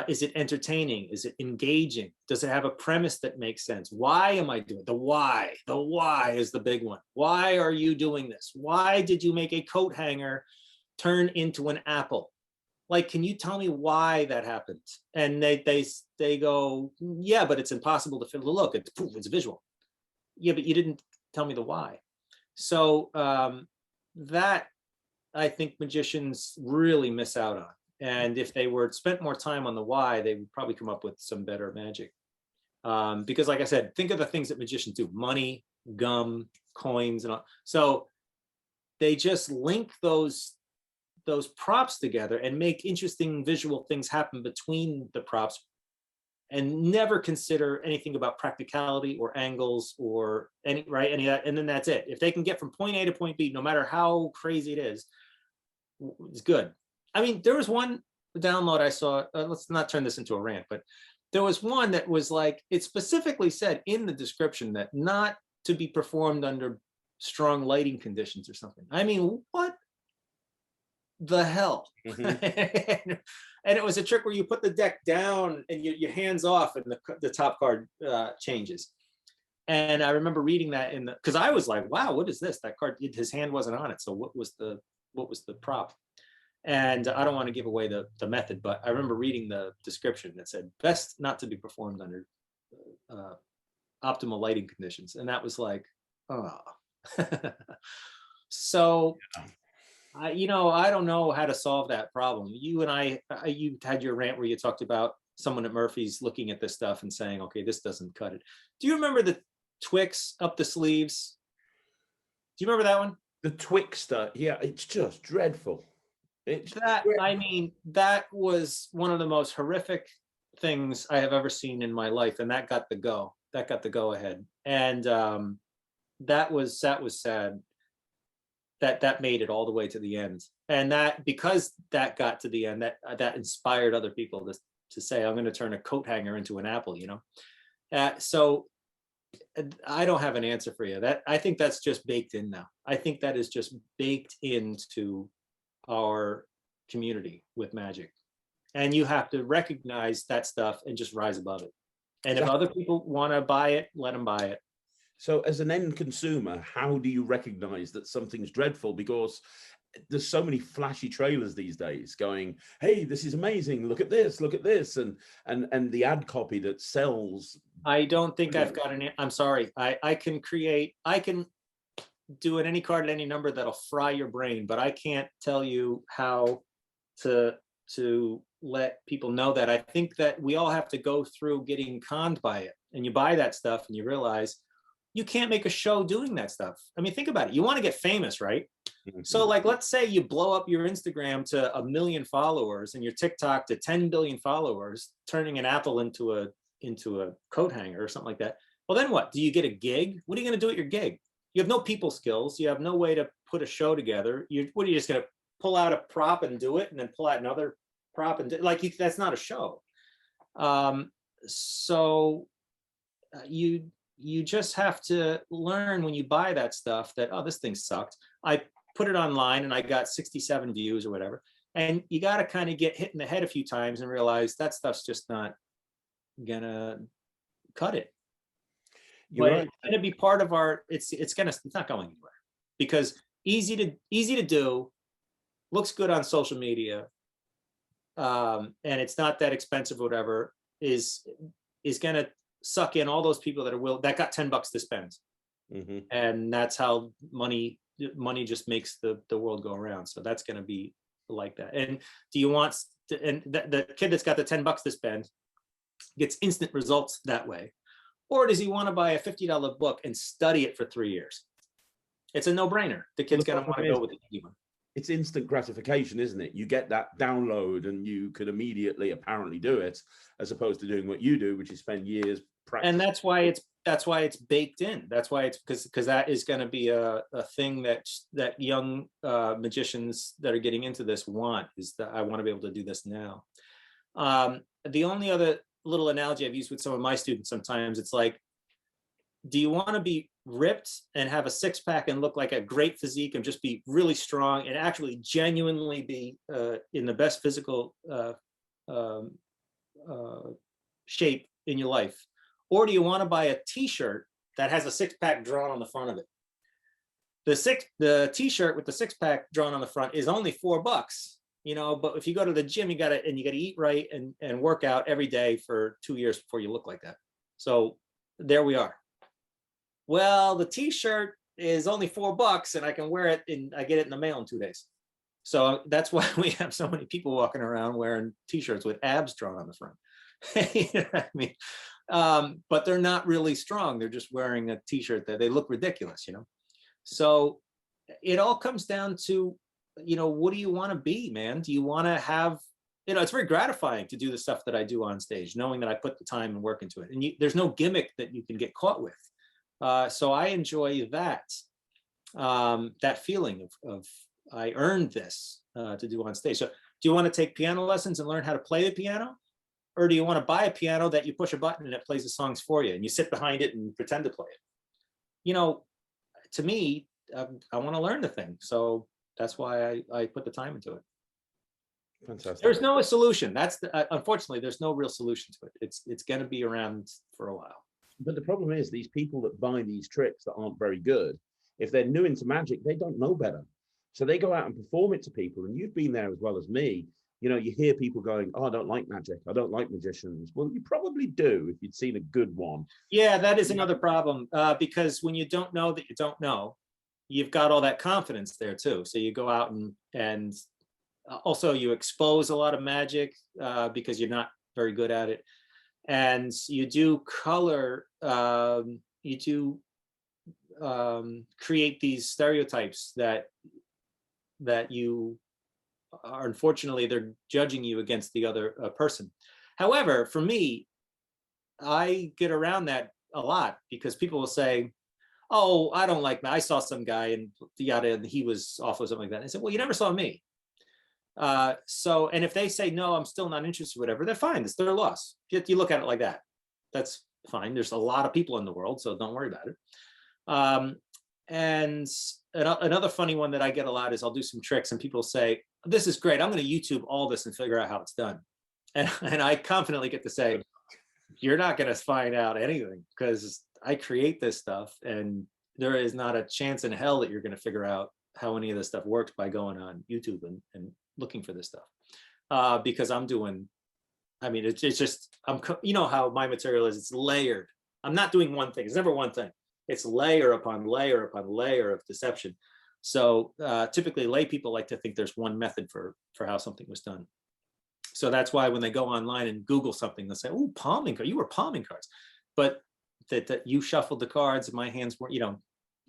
Is it entertaining? Is it engaging? Does it have a premise that makes sense? Why am I doing it? The why? The why is the big one. Why are you doing this? Why did you make a coat hanger turn into an apple? Like, can you tell me why that happened? And they go, yeah, but it's impossible to fill the look. It's visual. Yeah, but you didn't tell me the why. So that I think magicians really miss out on. And if they were spent more time on the why, they would probably come up with some better magic. Because like I said, think of the things that magicians do: money, gum, coins, and all. So they just link those props together and make interesting visual things happen between the props, and never consider anything about practicality or angles or any of that. And then that's it. If they can get from point A to point B, no matter how crazy it is, it's good. I mean, there was one download I saw, let's not turn this into a rant, but there was one that was like, it specifically said in the description that not to be performed under strong lighting conditions or something. I mean, what the hell? And it was a trick where you put the deck down and your hands off and the top card changes. And I remember reading that because I was like, wow, what is this? That card, his hand wasn't on it. So what was the prop? And I don't want to give away the method, but I remember reading the description that said best not to be performed under optimal lighting conditions. And that was like, oh. So, I don't know how to solve that problem. You had your rant where you talked about someone at Murphy's looking at this stuff and saying, okay, this doesn't cut it. Do you remember the Twix up the sleeves? Do you remember that one? The Twixter, yeah, it's just dreadful. That was one of the most horrific things I have ever seen in my life, and that got the go ahead. And that was sad that made it all the way to the end. And that, because that got to the end, that inspired other people to say, I'm going to turn a coat hanger into an apple, so I don't have an answer for you. I think that's just baked in now. I think that is just baked into our community with magic, and you have to recognize that stuff and just rise above it. And if other people want to buy it, let them buy it. So as an end consumer, how do you recognize that something's dreadful? Because there's so many flashy trailers these days going, hey, this is amazing, look at this, and the ad copy that sells. I don't think I've got I'm sorry. I can do it any card at any number that'll fry your brain, but I can't tell you how to let people know that. I think that we all have to go through getting conned by it, and you buy that stuff and you realize you can't make a show doing that stuff. I mean, think about it. You want to get famous, right? So like, let's say you blow up your Instagram to 1 million followers and your TikTok to 10 billion followers, turning an apple into a coat hanger or something like that. Well, then what? Do you get a gig? What are you going to do at your gig? You have no people skills. You have no way to put a show together. What are you just going to pull out a prop and do it, and then pull out another prop and that's not a show. So you just have to learn when you buy that stuff that, oh, this thing sucked. I put it online and I got 67 views or whatever. And you got to kind of get hit in the head a few times and realize that stuff's just not gonna cut it. You're But right. it's gonna be part of our, it's not going anywhere, because easy to do, looks good on social media, and it's not that expensive or whatever, is gonna suck in all those people that got $10 to spend. Mm-hmm. And that's how money just makes the world go around. So that's going to be like that. And do you want and the kid that's got the $10 to spend gets instant results that way, or does he want to buy a $50 book and study it for 3 years? It's a no-brainer. The kid's going to want to go with the easy one. It's instant gratification, isn't it? You get that download and you could immediately apparently do it, as opposed to doing what you do, which is spend years practicing. And that's why it's baked in. That's why it's because that is going to be a thing that young magicians that are getting into this want, is that I want to be able to do this now. The only other little analogy I've used with some of my students sometimes, it's like, do you want to be ripped and have a six-pack and look like a great physique and just be really strong and actually genuinely be in the best physical shape in your life? Or do you want to buy a t-shirt that has a six-pack drawn on the front of it? The t-shirt with the six-pack drawn on the front is only $4, you know, but if you go to the gym, you gotta eat right and work out every day for 2 years before you look like that. So there we are. Well, the t-shirt is only $4 and I can wear it and I get it in the mail in 2 days. So that's why we have so many people walking around wearing t-shirts with abs drawn on the front. You know what I mean? But they're not really strong. They're just wearing a t-shirt that they look ridiculous, you know? So it all comes down to, you know, what do you want to be, man? Do you want to have, you know, it's very gratifying to do the stuff that I do on stage, knowing that I put the time and work into it. And there's no gimmick that you can get caught with. So I enjoy that feeling of I earned this to do on stage. So do you want to take piano lessons and learn how to play the piano? Or do you want to buy a piano that you push a button and it plays the songs for you and you sit behind it and pretend to play it? You know, to me, I want to learn the thing. So that's why I put the time into it. Fantastic. There's no solution. Unfortunately, there's no real solution to it. It's going to be around for a while. But the problem is, these people that buy these tricks that aren't very good, if they're new into magic, they don't know better. So they go out and perform it to people. And you've been there as well as me. You know, you hear people going, oh, I don't like magic. I don't like magicians. Well, you probably do if you'd seen a good one. Yeah, that is another problem, because when you don't know that you don't know, you've got all that confidence there too. So you go out and also you expose a lot of magic because you're not very good at it. And you do color, you do create these stereotypes that you are, unfortunately, they're judging you against the other person. However, for me, I get around that a lot because people will say, oh, I don't like that. I saw some guy and yada, and he was awful or something like that. I said, well, you never saw me. So, and if they say, no, I'm still not interested, whatever, they're fine. It's their loss. You look at it like that. That's fine. There's a lot of people in the world, so don't worry about it. And another funny one that I get a lot is I'll do some tricks and people say, this is great. I'm going to YouTube all this and figure out how it's done. And I confidently get to say, you're not going to find out anything because I create this stuff and there is not a chance in hell that you're going to figure out how any of this stuff works by going on YouTube and looking for this stuff. Because I'm doing, I mean, it's just, you know how my material is, it's layered. I'm not doing one thing. It's never one thing. It's layer upon layer upon layer of deception. So typically lay people like to think there's one method for how something was done. So that's why when they go online and Google something, they'll say, oh, palming cards, you were palming cards. But that you shuffled the cards and my hands weren't, you know,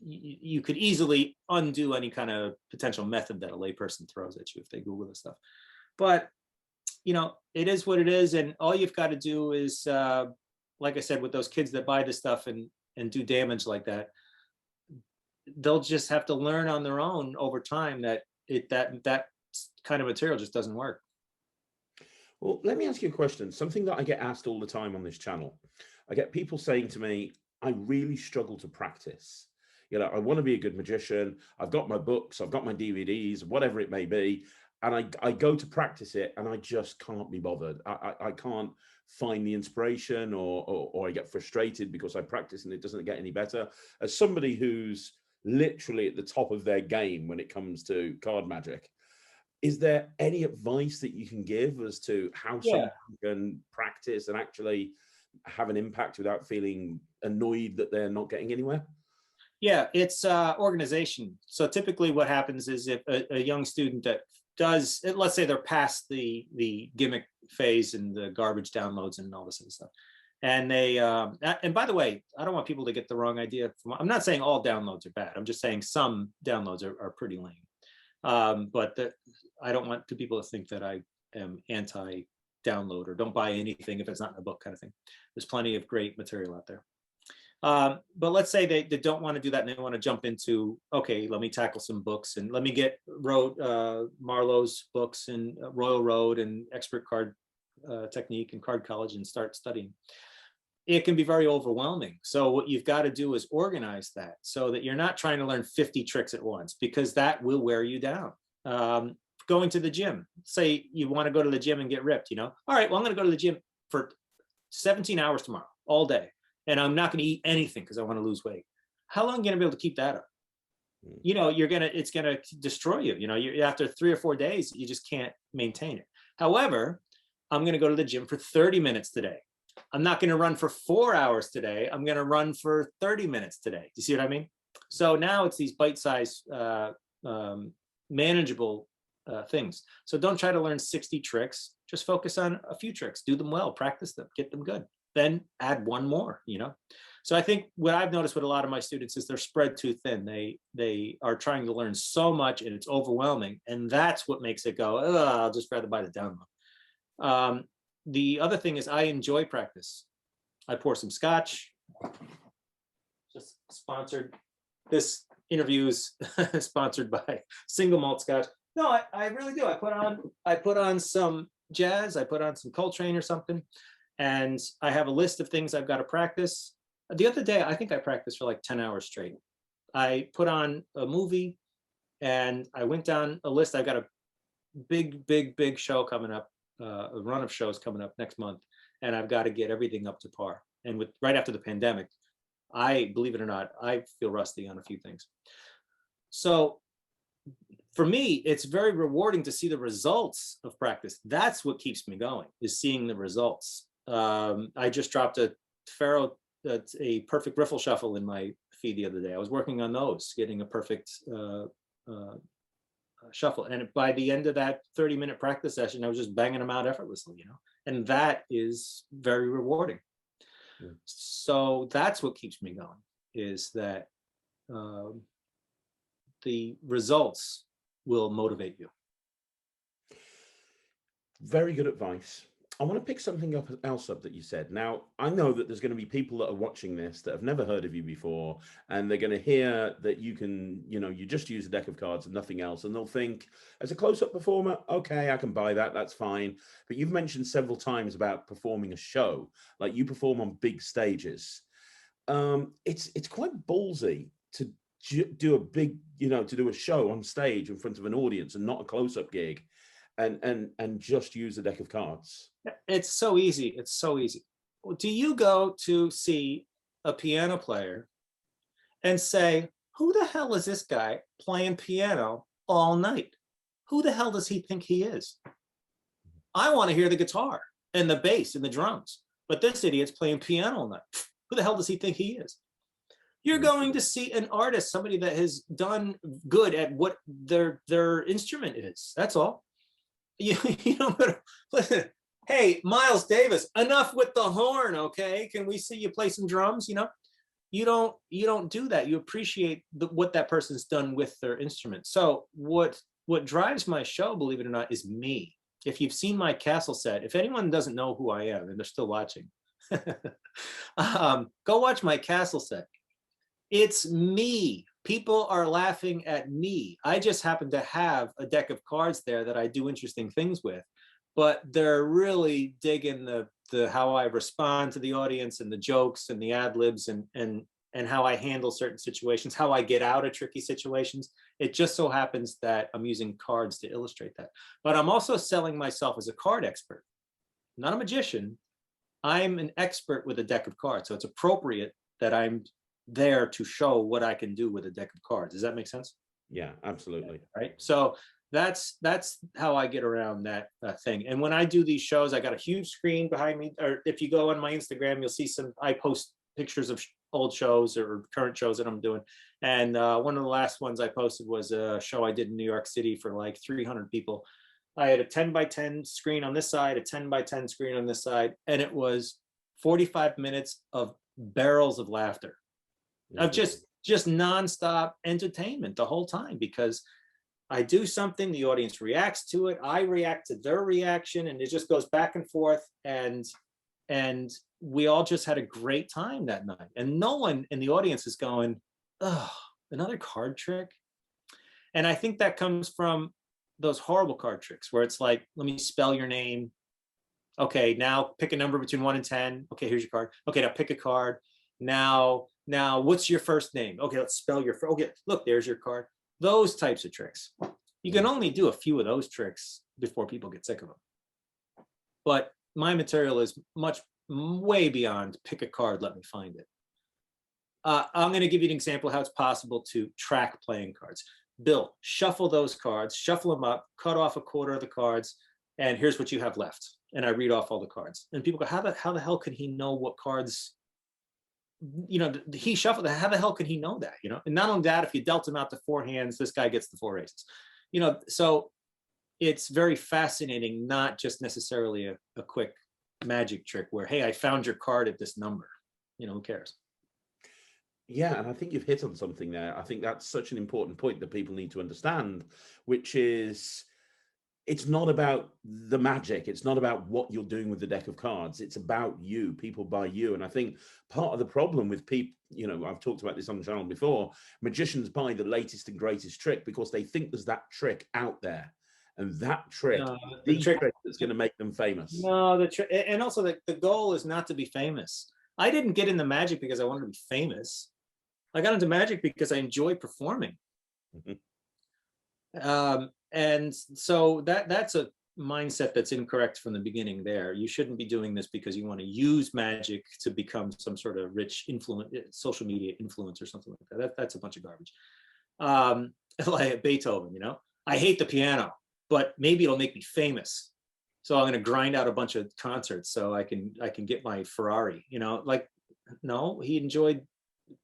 you could easily undo any kind of potential method that a layperson throws at you if they Google this stuff. But, you know, it is what it is. And all you've got to do is, like I said, with those kids that buy this stuff and do damage like that, they'll just have to learn on their own over time that that kind of material just doesn't work. Well, let me ask you a question, something that I get asked all the time on this channel. I get people saying to me, I really struggle to practice. You know, I want to be a good magician. I've got my books, I've got my DVDs, whatever it may be. and I go to practice it, and I just can't be bothered. I can't find the inspiration, or I get frustrated because I practice and it doesn't get any better. As somebody who's literally at the top of their game when it comes to card magic, is there any advice that you can give as to how Yeah. someone can practice and actually have an impact without feeling annoyed that they're not getting anywhere? Yeah, it's organization. So typically what happens is if a young student that does, let's say they're past the gimmick phase and the garbage downloads and all this other stuff. And they, and by the way, I don't want people to get the wrong idea. I'm not saying all downloads are bad. I'm just saying some downloads are pretty lame. I don't want people to think that I am anti-download or don't buy anything if it's not in a book kind of thing. There's plenty of great material out there. But let's say they don't want to do that and they want to jump into, okay, let me tackle some books and let me get Marlowe's books and Royal Road and Expert Card Technique and Card College and start studying. It can be very overwhelming. So what you've got to do is organize that so that you're not trying to learn 50 tricks at once, because that will wear you down. Going to the gym, say you want to go to the gym and get ripped, all right, well, I'm going to go to the gym for 17 hours tomorrow, all day. And I'm not going to eat anything because I want to lose weight. How long are you going to be able to keep that up? It's going to destroy you. After 3 or 4 days, you just can't maintain it. However, I'm going to go to the gym for 30 minutes today. I'm not going to run for 4 hours today. I'm going to run for 30 minutes today. Do you see what I mean? So now it's these bite-sized, manageable things. So don't try to learn 60 tricks. Just focus on a few tricks. Do them well. Practice them. Get them good. Then add one more, So I think what I've noticed with a lot of my students is they're spread too thin. They are trying to learn so much and it's overwhelming. And that's what makes it go, oh, I'll just rather buy the download. The other thing is I enjoy practice. I pour some scotch, just sponsored. This interview is sponsored by Single Malt Scotch. No, I really do. I put on some jazz. I put on some Coltrane or something. And I have a list of things I've got to practice. The other day, I think I practiced for like 10 hours straight. I put on a movie and I went down a list. I've got a big show coming up, a run of shows coming up next month. And I've got to get everything up to par. And right after the pandemic, believe it or not, I feel rusty on a few things. So for me, it's very rewarding to see the results of practice. That's what keeps me going, is seeing the results. I just dropped a perfect riffle shuffle in my feed the other day. I was working on those, getting a perfect shuffle. And by the end of that 30-minute practice session, I was just banging them out effortlessly, and that is very rewarding. Yeah. So that's what keeps me going, is that the results will motivate you. Very good advice. I want to pick something else up that you said. Now, I know that there's going to be people that are watching this that have never heard of you before, and they're going to hear that you can, you just use a deck of cards and nothing else. And they'll think, as a close-up performer, okay, I can buy that. That's fine. But you've mentioned several times about performing a show, like you perform on big stages. It's quite ballsy to do a big, to do a show on stage in front of an audience and not a close-up gig. And just use a deck of cards. It's so easy. It's so easy. Do you go to see a piano player and say, who the hell is this guy playing piano all night? Who the hell does he think he is? I want to hear the guitar and the bass and the drums, but this idiot's playing piano all night. Who the hell does he think he is? You're going to see an artist, somebody that has done good at what their instrument is. That's all. You don't listen. Hey, Miles Davis, enough with the horn, okay? Can we see you play some drums? You don't do that. You appreciate what that person's done with their instrument. So what drives my show, believe it or not, is me. If you've seen my Castle set, if anyone doesn't know who I am and they're still watching, go watch my Castle set. It's me. People are laughing at me. I just happen to have a deck of cards there that I do interesting things with, but they're really digging the how I respond to the audience and the jokes and the ad libs and and how I handle certain situations, how I get out of tricky situations. It just so happens that I'm using cards to illustrate that. But I'm also selling myself as a card expert, not a magician. I'm an expert with a deck of cards. So it's appropriate that I'm there to show what I can do with a deck of cards. Does that make sense? Yeah, absolutely. Right. So that's how I get around that thing. And when I do these shows, I got a huge screen behind me. Or if you go on my Instagram, you'll see I post pictures of old shows or current shows that I'm doing. And one of the last ones I posted was a show I did in New York City for like 300 people. I had a 10 by 10 screen on this side, a 10 by 10 screen on this side, and it was 45 minutes of barrels of laughter, of just nonstop entertainment the whole time, because I do something, the audience reacts to it, I react to their reaction, and it just goes back and forth. And we all just had a great time that night. And no one in the audience is going, oh, another card trick. And I think that comes from those horrible card tricks where it's like, let me spell your name. Okay, now pick a number between 1 and 10. Okay, here's your card. Okay, now pick a card. Now, what's your first name? Okay, let's spell your first. Okay, look, there's your card. Those types of tricks. You can only do a few of those tricks before people get sick of them. But my material is way beyond pick a card, let me find it. I'm going to give you an example of how it's possible to track playing cards. Bill, shuffle those cards, shuffle them up, cut off a quarter of the cards, and here's what you have left. And I read off all the cards. And people go, how the hell can he know what cards, he shuffled, how the hell can he know that, And not only that, if you dealt him out the 4 hands, this guy gets the 4 aces. So it's very fascinating, not just necessarily a quick magic trick where, hey, I found your card at this number. Who cares? Yeah, and I think you've hit on something there. I think that's such an important point that people need to understand, which is it's not about the magic. It's not about what you're doing with the deck of cards. It's about you. People buy you. And I think part of the problem with people, I've talked about this on the channel before, magicians buy the latest and greatest trick because they think there's that trick out there. And that trick, the trick that's going to make them famous. No, the trick, and also the goal is not to be famous. I didn't get into magic because I wanted to be famous. I got into magic because I enjoy performing. And so that's a mindset that's incorrect from the beginning there. You shouldn't be doing this because you want to use magic to become some sort of rich social media influence or something like that. That's a bunch of garbage. Like Beethoven, I hate the piano, but maybe it'll make me famous. So I'm going to grind out a bunch of concerts so I can get my Ferrari, no, he enjoyed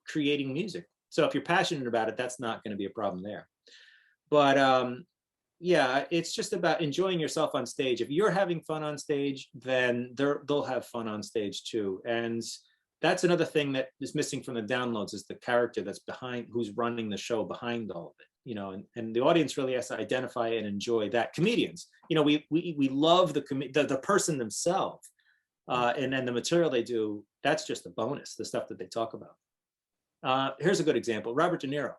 creating music. So if you're passionate about it, that's not going to be a problem there. But yeah, it's just about enjoying yourself on stage. If you're having fun on stage, then they'll have fun on stage too. And that's another thing that is missing from the downloads is the character that's behind, who's running the show behind all of it. And the audience really has to identify and enjoy that. Comedians, we love the person themselves, and then the material they do. That's just a bonus. The stuff that they talk about. Here's a good example. Robert De Niro.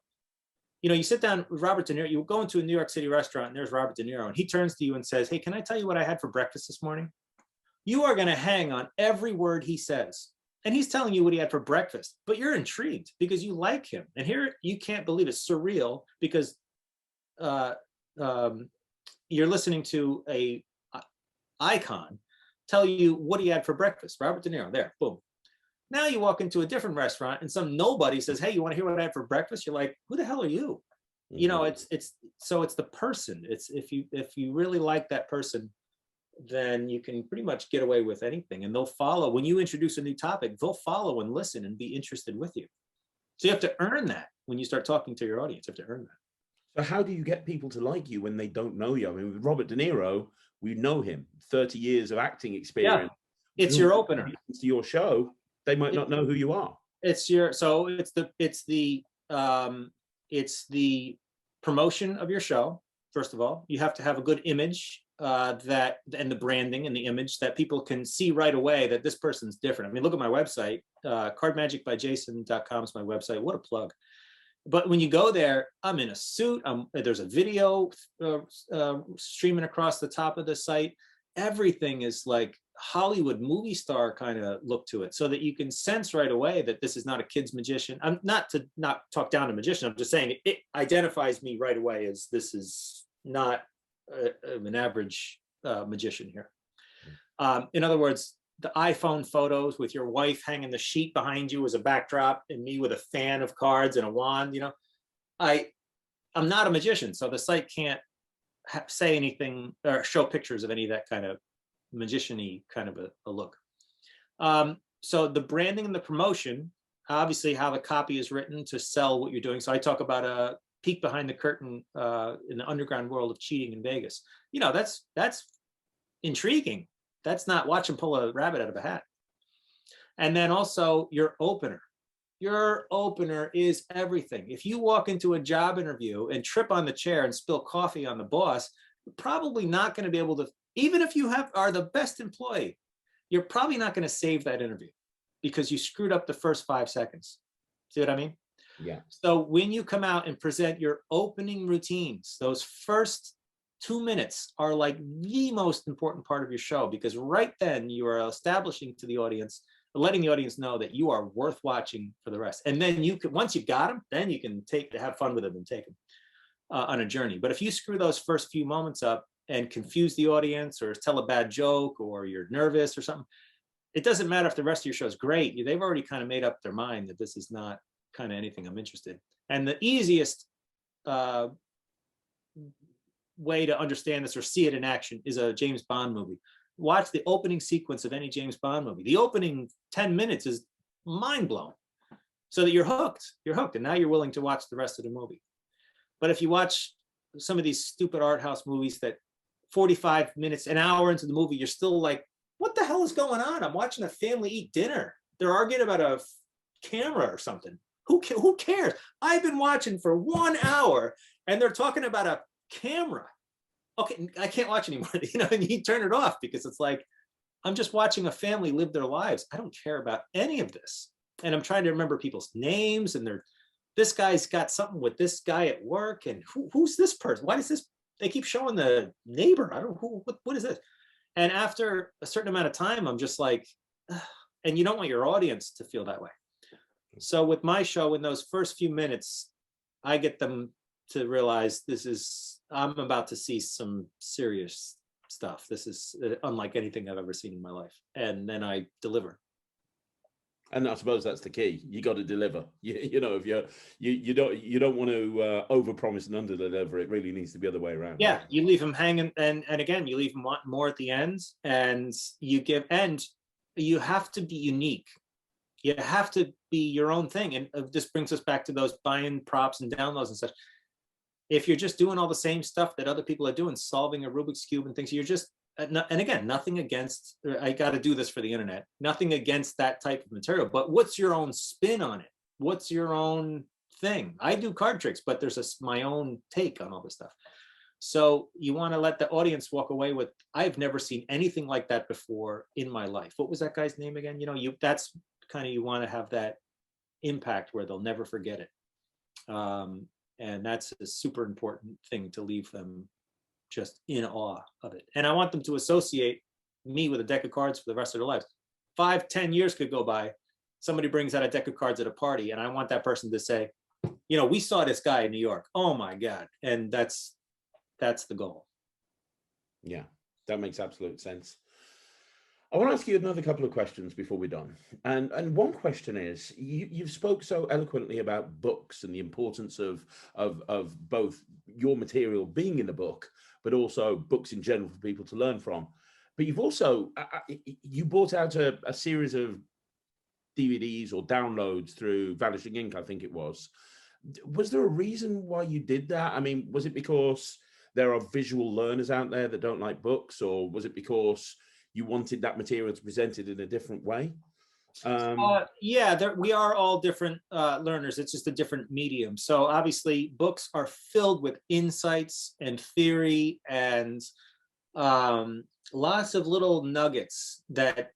You sit down with Robert De Niro, you go into a New York City restaurant and there's Robert De Niro and he turns to you and says, hey, can I tell you what I had for breakfast this morning? You are going to hang on every word he says. And he's telling you what he had for breakfast, but you're intrigued because you like him. And here you can't believe it's surreal because you're listening to a icon tell you what he had for breakfast. Robert De Niro, there, boom. Now you walk into a different restaurant and some nobody says, hey, you want to hear what I had for breakfast? You're like, who the hell are you? It's the person. It's if you really like that person, then you can pretty much get away with anything. And they'll follow. When you introduce a new topic, they'll follow and listen and be interested with you. So you have to earn that when you start talking to your audience. You have to earn that. So how do you get people to like you when they don't know you? I mean, with Robert De Niro, we know him, 30 years of acting experience. Yeah. It's your opener. To your show, they might not know who you are. It's the promotion of your show. First of all, you have to have a good image and the branding and the image that people can see right away that this person's different. I mean, look at my website, cardmagicbyjason.com is my website. What a plug. But when you go there, I'm in a suit. There's a video streaming across the top of the site. Everything is like Hollywood movie star kind of look to it, so that you can sense right away that this is not a kid's magician. I'm not to not talk down a magician. I'm just saying it identifies me right away as this is not an average magician here. In other words, the iPhone photos with your wife hanging the sheet behind you as a backdrop, and me with a fan of cards and a wand, I'm not a magician, so the site can't say anything or show pictures of any of that kind of magician-y kind of a look. So the branding and the promotion, obviously how the copy is written to sell what you're doing. So I talk about a peek behind the curtain in the underground world of cheating in Vegas. That's intriguing. That's not watch them pull a rabbit out of a hat. And then also your opener. Your opener is everything. If you walk into a job interview and trip on the chair and spill coffee on the boss, you're probably not going to be able to, even if you are the best employee, you're probably not going to save that interview because you screwed up the first 5 seconds. See what I mean? Yeah. So when you come out and present your opening routines, those first 2 minutes are like the most important part of your show, because right then you are establishing to the audience, letting the audience know that you are worth watching for the rest. And then you can, once you've got them, then you can have fun with them and take them on a journey. But if you screw those first few moments up and confuse the audience or tell a bad joke or you're nervous or something, it doesn't matter if the rest of your show is great. They've already kind of made up their mind that this is not kind of anything I'm interested in. And the easiest way to understand this or see it in action is a James Bond movie. Watch the opening sequence of any James Bond movie. The opening 10 minutes is mind blowing, so that you're hooked. You're hooked, and now you're willing to watch the rest of the movie. But if you watch some of these stupid art house movies that 45 minutes, an hour into the movie, you're still like, what the hell is going on? I'm watching a family eat dinner. They're arguing about a camera or something. Who cares? I've been watching for 1 hour and they're talking about a camera. Okay, I can't watch anymore, and you turn it off because it's like, I'm just watching a family live their lives. I don't care about any of this. And I'm trying to remember people's names, and this guy's got something with this guy at work, and who's this person? Why does this, they keep showing the neighbor? I don't know, what is this? And after a certain amount of time, I'm just like, ugh. And you don't want your audience to feel that way. So with my show, in those first few minutes, I get them to realize I'm about to see some serious stuff. This is unlike anything I've ever seen in my life. And then I deliver. And I suppose that's the key. You got to deliver. If you don't want to overpromise and underdeliver. It really needs to be the other way around. Yeah, right? you leave them hanging, and again, you leave them wanting more at the end, and you have to be unique. You have to be your own thing. And this brings us back to those buying props and downloads and such. If you're just doing all the same stuff that other people are doing, solving a Rubik's Cube and things, you're just, and again, nothing against, I got to do this for the internet, nothing against that type of material, but what's your own spin on it? What's your own thing? I do card tricks, but there's my own take on all this stuff. So you want to let the audience walk away with, I've never seen anything like that before in my life. What was that guy's name again? That's kind of, you want to have that impact where they'll never forget it. And that's a super important thing, to leave them just in awe of it. And I want them to associate me with a deck of cards for the rest of their lives. 5-10 years could go by. Somebody brings out a deck of cards at a party, and I want that person to say, we saw this guy in New York. Oh my God. And that's the goal. Yeah, that makes absolute sense. I want to ask you another couple of questions before we're done. And one question is, you've spoke so eloquently about books and the importance of both your material being in a book, but also books in general for people to learn from. But you've also, you brought out a series of DVDs or downloads through Vanishing Ink, I think it was. Was there a reason why you did that? I mean, was it because there are visual learners out there that don't like books, or was it because you wanted that material to be presented in a different way? We are all different learners. It's just a different medium. So obviously books are filled with insights and theory and lots of little nuggets that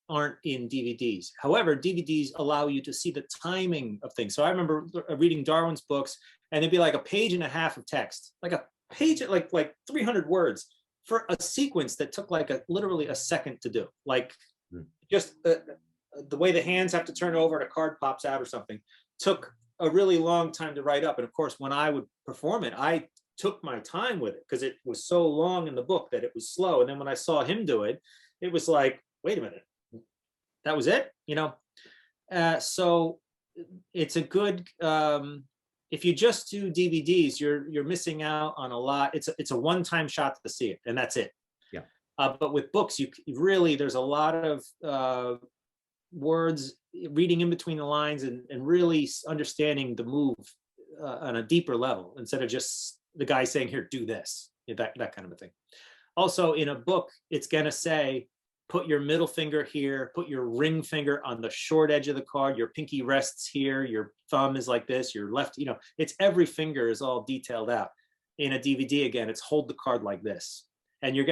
aren't in DVDs. However, DVDs allow you to see the timing of things. So I remember reading Darwin's books, and it'd be like a page and a half of text, like a page, like 300 words, for a sequence that took like literally a second to do, like just the way the hands have to turn over and a card pops out or something, took a really long time to write up. And of course, when I would perform it, I took my time with it because it was so long in the book that it was slow. And then when I saw him do it, it was like, wait a minute, that was it, you know? So it's a good, if you just do DVDs, you're missing out on a lot. It's a one-time shot to see it, and that's it. Yeah. But with books, you really, there's a lot of words, reading in between the lines, and really understanding the move on a deeper level instead of just the guy saying, here, do this, that kind of a thing. Also, in a book, it's gonna say, put your middle finger here, put your ring finger on the short edge of the card, your pinky rests here, your thumb is like this, your left, you know, it's every finger is all detailed out. In a DVD, again, it's hold the card like this. And you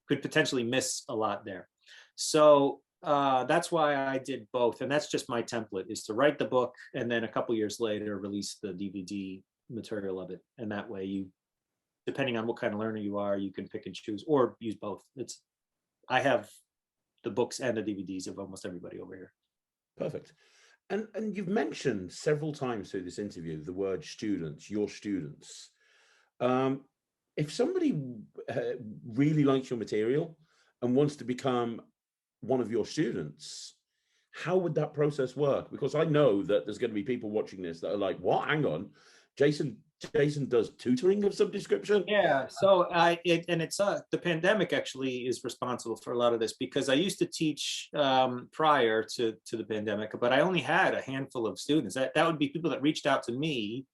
could potentially miss a lot there. So that's why I did both. And that's just my template, is to write the book and then a couple years later, release the DVD material of it. And that way you, depending on what kind of learner you are, you can pick and choose or use both. I have the books and the DVDs of almost everybody over here. Perfect. And you've mentioned several times through this interview the word students, your students. If somebody really likes your material and wants to become one of your students, how would that process work? Because I know that there's going to be people watching this that are like, what? Hang on, Jason does tutoring of some description? Yeah, so the pandemic actually is responsible for a lot of this, because I used to teach prior to the pandemic, but I only had a handful of students. That would be people that reached out to me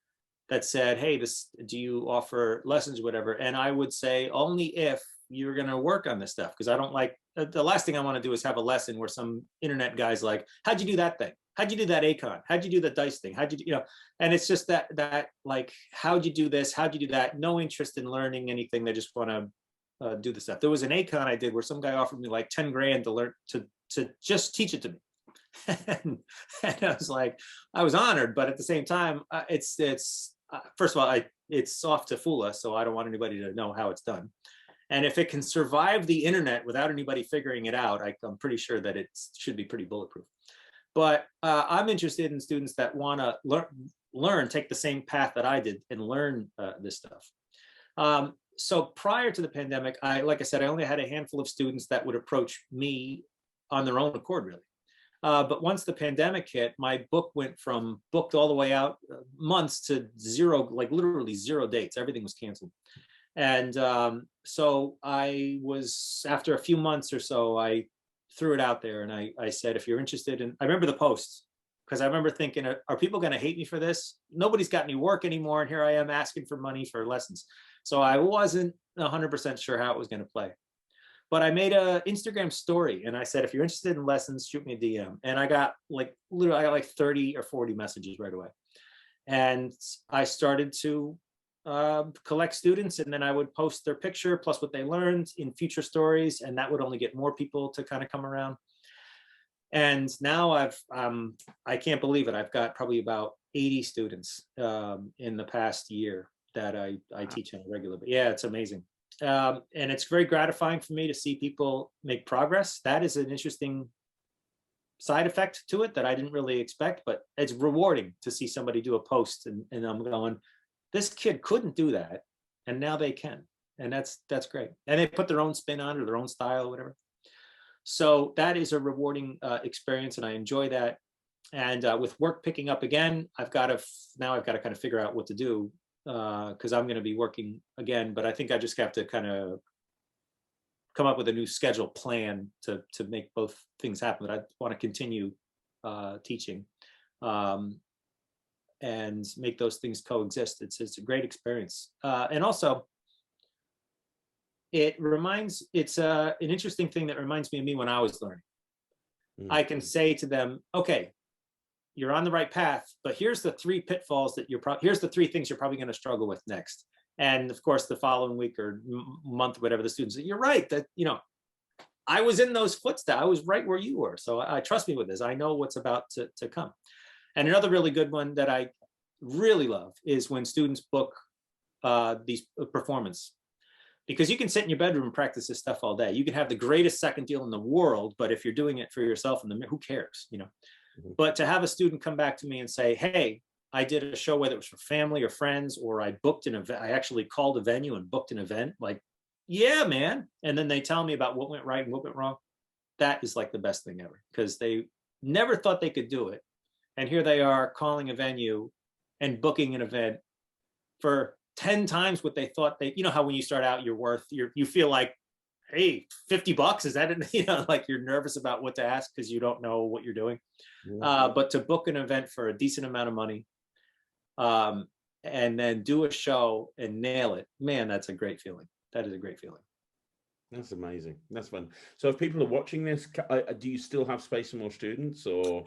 that said, hey, do you offer lessons or whatever? And I would say, only if you're going to work on this stuff, because I don't like, the last thing I want to do is have a lesson where some internet guy's like, how'd you do that thing? How'd you do that Acon? How'd you do the dice thing? How'd you do, you know, and it's just that like, how'd you do this? How'd you do that? No interest in learning anything. They just want to do the stuff. There was an Acon I did where some guy offered me like 10 grand to learn, to just teach it to me. and I was like, I was honored, but at the same time, it's first of all, it's soft to fool us. So I don't want anybody to know how it's done. And if it can survive the internet without anybody figuring it out, I'm pretty sure that it should be pretty bulletproof. But I'm interested in students that want to learn, take the same path that I did and learn this stuff. So prior to the pandemic, like I said, I only had a handful of students that would approach me on their own accord, really. But once the pandemic hit, my book went from booked all the way out months to zero, like literally 0 dates. Everything was canceled. And so I was, after a few months or so, I threw it out there and I said, if you're interested in, I remember the post, because I remember thinking, are people going to hate me for this? Nobody's got any work anymore. And here I am asking for money for lessons. So I wasn't 100% sure how it was going to play. But I made an Instagram story and I said, if you're interested in lessons, shoot me a DM. And I got like, literally, I got like 30 or 40 messages right away. And I started to collect students, and then I would post their picture plus what they learned in future stories, and that would only get more people to kind of come around. And now I can't believe it, I've got probably about 80 students in the past year that I teach on a regular basis. Yeah, it's amazing. And it's very gratifying for me to see people make progress. That is an interesting side effect to it that I didn't really expect, but it's rewarding to see somebody do a post and I'm going, this kid couldn't do that, and now they can, and that's great. And they put their own spin on it or their own style or whatever. So that is a rewarding experience, and I enjoy that. And with work picking up again, I've got to kind of figure out what to do because I'm going to be working again. But I think I just have to kind of come up with a new schedule plan to make both things happen. But I want to continue teaching. And make those things coexist. It's a great experience. And also, it's an interesting thing that reminds me of me when I was learning. I can say to them, okay, you're on the right path, but here's the 3 pitfalls that here's the 3 things you're probably going to struggle with next. And of course, the following week or month, whatever, the students say, you're right, that, you know, I was in those footsteps. I was right where you were. So I trust me with this. I know what's about to come. And another really good one that I really love is when students book these performance. Because you can sit in your bedroom and practice this stuff all day. You can have the greatest second deal in the world, but if you're doing it for yourself in the mirror, who cares, you know? But to have a student come back to me and say, hey, I did a show, whether it was for family or friends, or I booked an event, I actually called a venue and booked an event, like, yeah, man. And then they tell me about what went right and what went wrong. That is like the best thing ever, because they never thought they could do it. And here they are calling a venue and booking an event for 10 times what they thought they, you know, how when you start out, you feel like, hey, $50, is that it? You know, like you're nervous about what to ask because you don't know what you're doing. Yeah. But to book an event for a decent amount of money, and then do a show and nail it, man, that's a great feeling. That is a great feeling. That's amazing. That's fun. So if people are watching this, do you still have space for more students, or?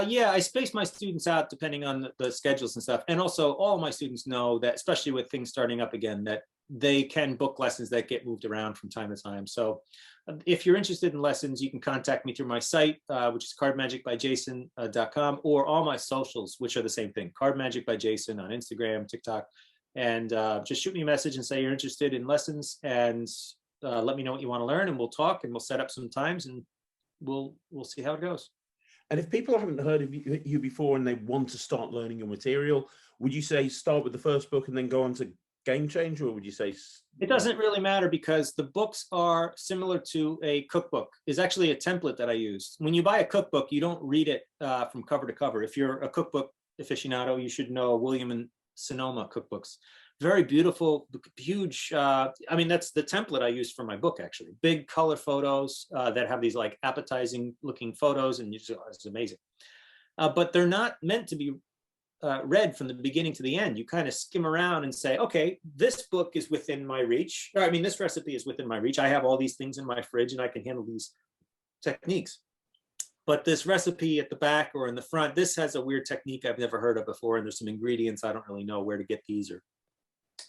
Yeah, I space my students out depending on the schedules and stuff. And also all my students know that, especially with things starting up again, that they can book lessons that get moved around from time to time. So if you're interested in lessons, you can contact me through my site, which is cardmagicbyjason.com, or all my socials, which are the same thing, Card Magic by Jason on Instagram, TikTok. And just shoot me a message and say you're interested in lessons, and let me know what you want to learn, and we'll talk and we'll set up some times, and we'll see how it goes. And if people haven't heard of you before and they want to start learning your material, would you say start with the first book and then go on to Game Changer, or would you say? It doesn't really matter, because the books are similar to a cookbook. Is actually a template that I use. When you buy a cookbook, you don't read it from cover to cover. If you're a cookbook aficionado, you should know William and Sonoma cookbooks. Very beautiful, huge. I mean, that's the template I use for my book, actually. Big color photos that have these like appetizing looking photos, and it's amazing. But they're not meant to be read from the beginning to the end. You kind of skim around and say, okay, this book is within my reach. Or, I mean, this recipe is within my reach. I have all these things in my fridge and I can handle these techniques. But this recipe at the back or in the front, this has a weird technique I've never heard of before, and there's some ingredients I don't really know where to get these, or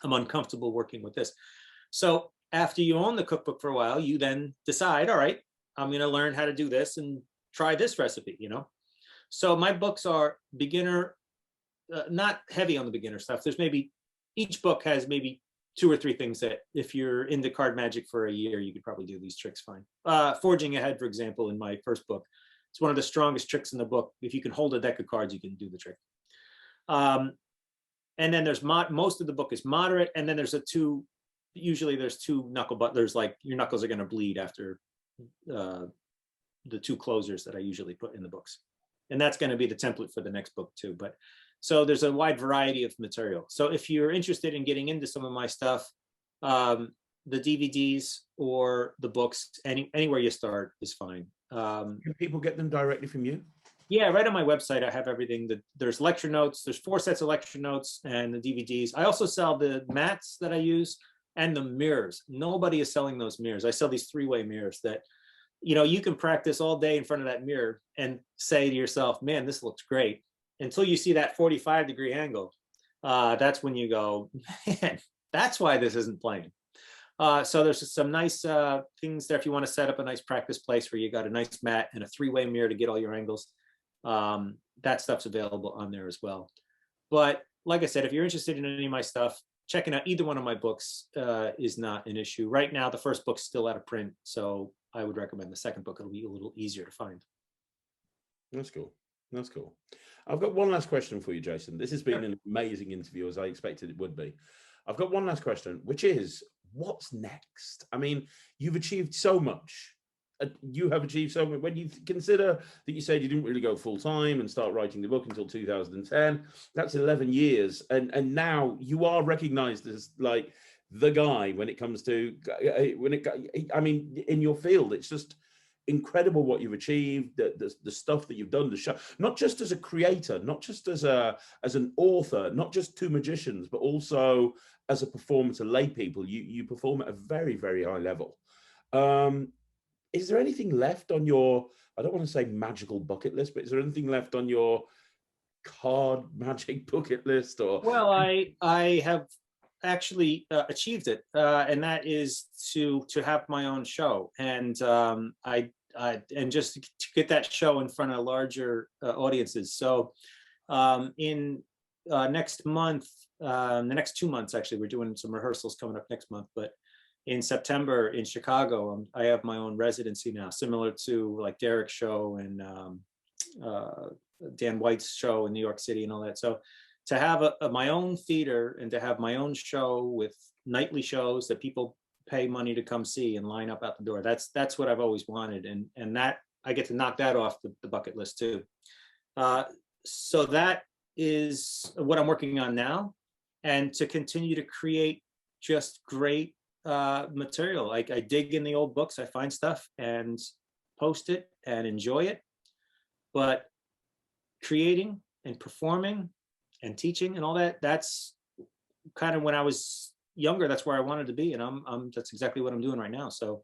I'm uncomfortable working with this. So after you own the cookbook for a while, you then decide, all right, I'm going to learn how to do this and try this recipe, you know? So my books are beginner, not heavy on the beginner stuff. There's maybe, each book has maybe 2 or 3 things that if you're into card magic for a year, you could probably do these tricks fine. Forging Ahead, for example, in my first book, it's one of the strongest tricks in the book. If you can hold a deck of cards, you can do the trick. And then there's most of the book is moderate, and then there's usually there's 2 knuckle, but there's like your knuckles are going to bleed after the 2 closers that I usually put in the books, and that's going to be the template for the next book too. But so there's a wide variety of material. So if you're interested in getting into some of my stuff, the DVDs or the books, anywhere you start is fine. Can people get them directly from you? Yeah, right on my website, I have everything. There's lecture notes. There's 4 sets of lecture notes and the DVDs. I also sell the mats that I use and the mirrors. Nobody is selling those mirrors. I sell these 3-way mirrors that, you know, you can practice all day in front of that mirror and say to yourself, man, this looks great. Until you see that 45-degree angle, that's when you go, man, that's why this isn't playing. So there's some nice things there if you want to set up a nice practice place where you got a nice mat and a 3-way mirror to get all your angles. That stuff's available on there as well. But like I said, if you're interested in any of my stuff, checking out either one of my books is not an issue. Right now, the first book's still out of print, so I would recommend the second book. It'll be a little easier to find. That's cool. That's cool. I've got one last question for you, Jason. This has been an amazing interview, as I expected it would be. I've got one last question, which is, what's next? I mean, you've achieved so much. You have achieved so much. When you consider that you said you didn't really go full time and start writing the book until 2010, that's 11 years. And now you are recognized as like the guy when it comes to, I mean, in your field. It's just incredible what you've achieved, the stuff that you've done, the show, not just as a creator, not just as an author, not just 2 magicians, but also as a performer to lay people. You perform at a very, very high level. Is there anything left on your, I don't want to say magical bucket list, but is there anything left on your card magic bucket list? Or well, I have actually achieved it, and that is to have my own show, and and just to get that show in front of larger audiences. So in next month, the next 2 months, actually, we're doing some rehearsals coming up next month, but in September in Chicago, I have my own residency now, similar to like Derek's show and Dan White's show in New York City and all that. So to have my own theater and to have my own show with nightly shows that people pay money to come see and line up out the door, that's what I've always wanted, and that I get to knock that off the bucket list too. So that is what I'm working on now, and to continue to create just great material. Like I dig in the old books, I find stuff and post it and enjoy it, but creating and performing and teaching and all that, that's kind of when I was younger, that's where I wanted to be, and that's exactly what I'm doing right now. So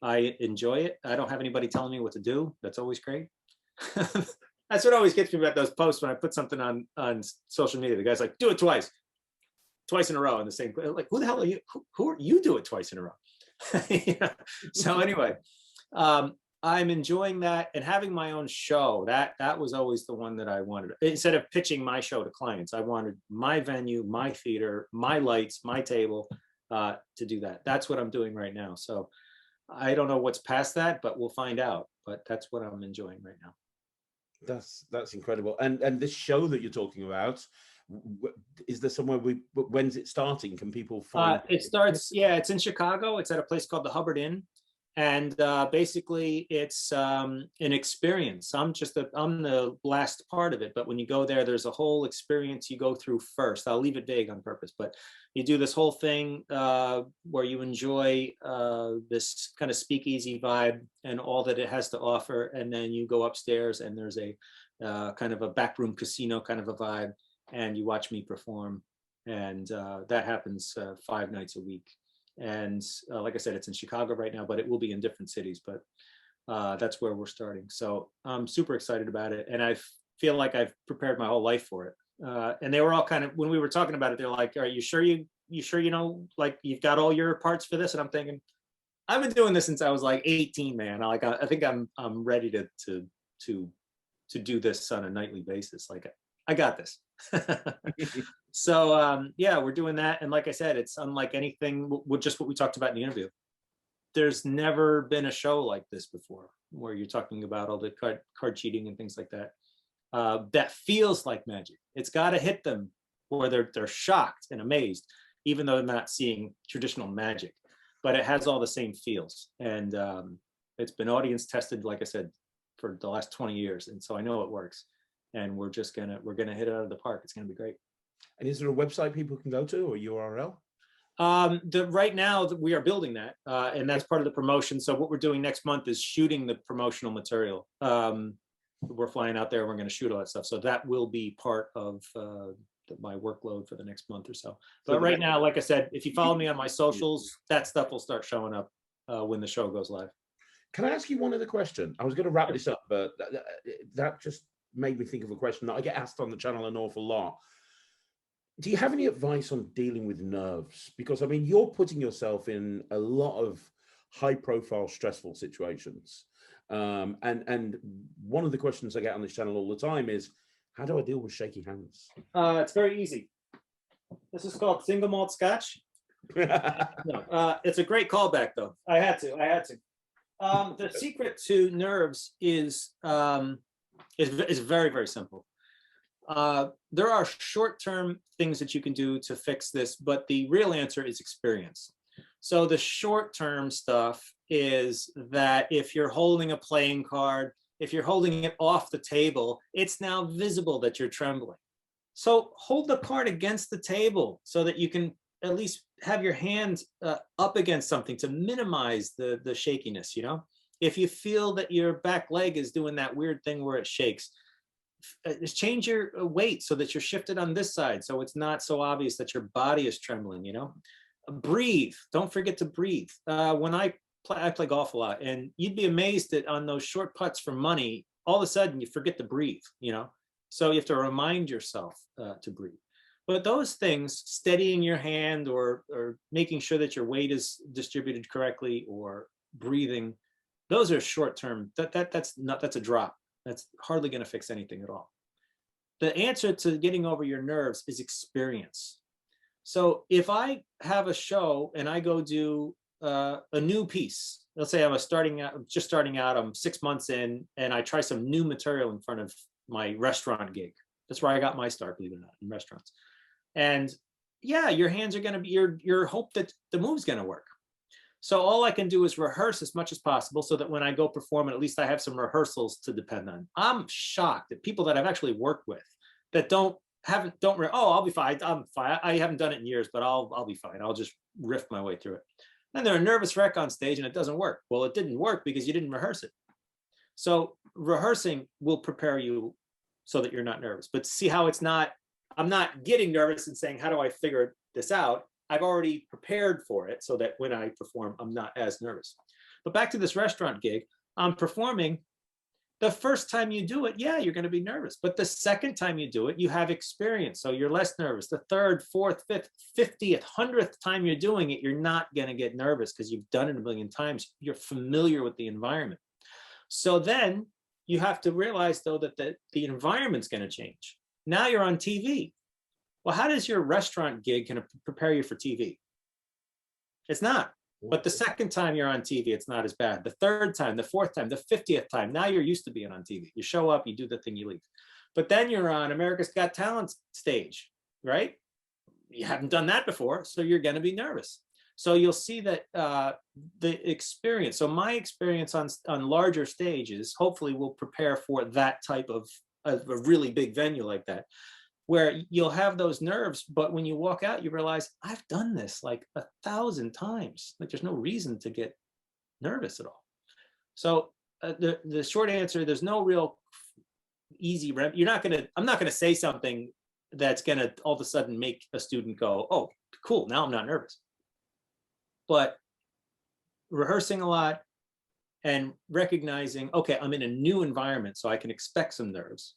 I enjoy it. I don't have anybody telling me what to do. That's always great. That's what always gets me about those posts when I put something on social media. The guy's like, do it twice in a row in the same, like, who the hell are you? Who are you? Do it twice in a row. Yeah. So anyway, I'm enjoying that, and having my own show. That was always the one that I wanted. Instead of pitching my show to clients, I wanted my venue, my theater, my lights, my table to do that. That's what I'm doing right now. So I don't know what's past that, but we'll find out. But that's what I'm enjoying right now. That's incredible. And this show that you're talking about, is there somewhere when's it starting? Can people find it? Starts, yeah, it's in Chicago. It's at a place called the Hubbard Inn. And basically it's an experience. I'm the last part of it, but when you go there, there's a whole experience you go through first. I'll leave it vague on purpose, but you do this whole thing where you enjoy this kind of speakeasy vibe and all that it has to offer. And then you go upstairs and there's a kind of a backroom casino kind of a vibe, and you watch me perform. And that happens 5 nights a week. And like I said, it's in Chicago right now, but it will be in different cities, but that's where we're starting. So I'm super excited about it, and I feel like I've prepared my whole life for it. And they were all kind of, when we were talking about it, they're like, are you sure you know, like you've got all your parts for this? And I'm thinking, I've been doing this since I was like 18, man. I think I'm ready to do this on a nightly basis. Like I got this. So yeah, we're doing that, and like I said, it's unlike anything with just what we talked about in the interview. There's never been a show like this before, where you're talking about all the card cheating and things like that. That feels like magic. It's got to hit them where they're shocked and amazed, even though they're not seeing traditional magic. But it has all the same feels, and it's been audience tested, like I said, for the last 20 years, and so I know it works. And we're gonna hit it out of the park. It's gonna be great. And is there a website people can go to, or URL? Right now we are building that, and that's part of the promotion. So what we're doing next month is shooting the promotional material. We're flying out there. We're going to shoot all that stuff. So that will be part of my workload for the next month or so. But right now, like I said, if you follow me on my socials, that stuff will start showing up when the show goes live. Can I ask you one other question? I was going to wrap this up, but that just made me think of a question that I get asked on the channel an awful lot. Do you have any advice on dealing with nerves? Because I mean, you're putting yourself in a lot of high profile, stressful situations. And one of the questions I get on this channel all the time is, how do I deal with shaky hands? It's very easy. This is called single malt scotch. No, it's a great callback though. I had to. The secret to nerves is very, very simple. There are short-term things that you can do to fix this, but the real answer is experience. So the short-term stuff is that if you're holding a playing card, if you're holding it off the table, it's now visible that you're trembling. So hold the card against the table so that you can at least have your hand up against something to minimize the shakiness, you know? If you feel that your back leg is doing that weird thing where it shakes, just change your weight so that you're shifted on this side, so it's not so obvious that your body is trembling, you know? Breathe. Don't forget to breathe. When I play golf a lot, and you'd be amazed that on those short putts for money, all of a sudden you forget to breathe, you know? So you have to remind yourself to breathe. But those things, steadying your hand or making sure that your weight is distributed correctly or breathing, those are short-term. That's a drop. That's hardly going to fix anything at all. The answer to getting over your nerves is experience. So if I have a show and I go do a new piece. Let's say I'm just starting out, I'm 6 months in, and I try some new material in front of my restaurant gig. That's where I got my start, believe it or not, in restaurants. And yeah, your hands are going to be your hope that the move's going to work. So all I can do is rehearse as much as possible so that when I go perform, at least I have some rehearsals to depend on. I'm shocked at people that I've actually worked with that oh, I'll be fine. I'm fine. I haven't done it in years, but I'll be fine. I'll just riff my way through it. And they're a nervous wreck on stage and it doesn't work. Well, it didn't work because you didn't rehearse it. So rehearsing will prepare you so that you're not nervous. But see how I'm not getting nervous and saying, how do I figure this out? I've already prepared for it so that when I perform, I'm not as nervous. But back to this restaurant gig, I'm performing. The first time you do it, yeah, you're going to be nervous. But the second time you do it, you have experience. So you're less nervous. The third, fourth, fifth, 50th, 100th time you're doing it, you're not going to get nervous because you've done it a million times. You're familiar with the environment. So then you have to realize, though, that the environment's going to change. Now you're on TV. Well, how does your restaurant gig kind of prepare you for TV? It's not. But the second time you're on TV, it's not as bad. The third time, the fourth time, the 50th time, now you're used to being on TV. You show up, you do the thing, you leave. But then you're on America's Got Talent stage, right? You haven't done that before, so you're going to be nervous. So you'll see that the experience, so my experience on larger stages, hopefully will prepare for that type of a really big venue like that, where you'll have those nerves, but when you walk out, you realize I've done this like 1,000 times. Like there's no reason to get nervous at all. So the short answer, there's no real easy remedy. I'm not gonna say something that's gonna all of a sudden make a student go, oh, cool, now I'm not nervous. But rehearsing a lot and recognizing, okay, I'm in a new environment, so I can expect some nerves.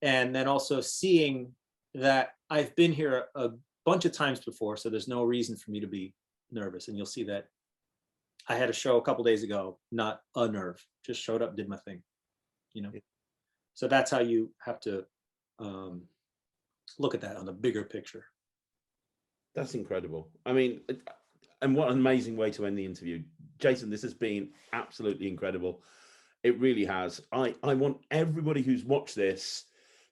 And then also seeing that I've been here a bunch of times before, so there's no reason for me to be nervous. And you'll see that I had a show a couple days ago, not a nerve, just showed up, did my thing, you know? So that's how you have to look at that on the bigger picture. That's incredible. I mean, and what an amazing way to end the interview. Jason, this has been absolutely incredible. It really has. I want everybody who's watched this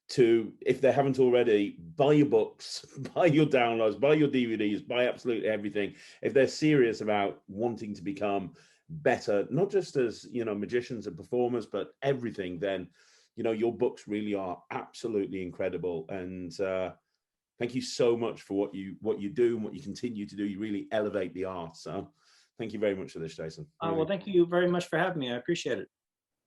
to, if they haven't already, buy your books, buy your downloads, buy your DVDs, buy absolutely everything. If they're serious about wanting to become better, not just as, you know, magicians and performers, but everything, then, you know, your books really are absolutely incredible. And thank you so much for what you do and what you continue to do. You really elevate the art. So thank you very much for this, Jason. Really. Well, thank you very much for having me. I appreciate it.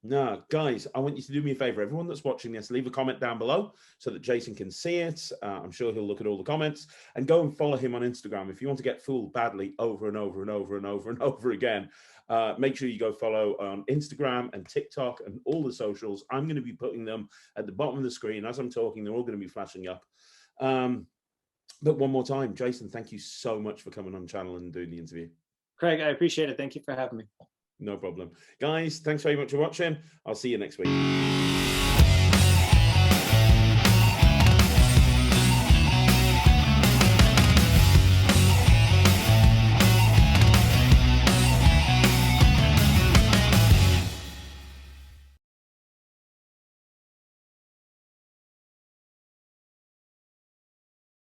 No, guys, I want you to do me a favor. Everyone that's watching this, leave a comment down below so that Jason can see it. I'm sure he'll look at all the comments, and go and follow him on Instagram. If you want to get fooled badly over and over and over and over and over again, make sure you go follow on Instagram and TikTok and all the socials. I'm going to be putting them at the bottom of the screen. As I'm talking, they're all going to be flashing up. But one more time, Jason, thank you so much for coming on the channel and doing the interview. Craig, I appreciate it. Thank you for having me. No problem. Guys, thanks very much for watching. I'll see you next week.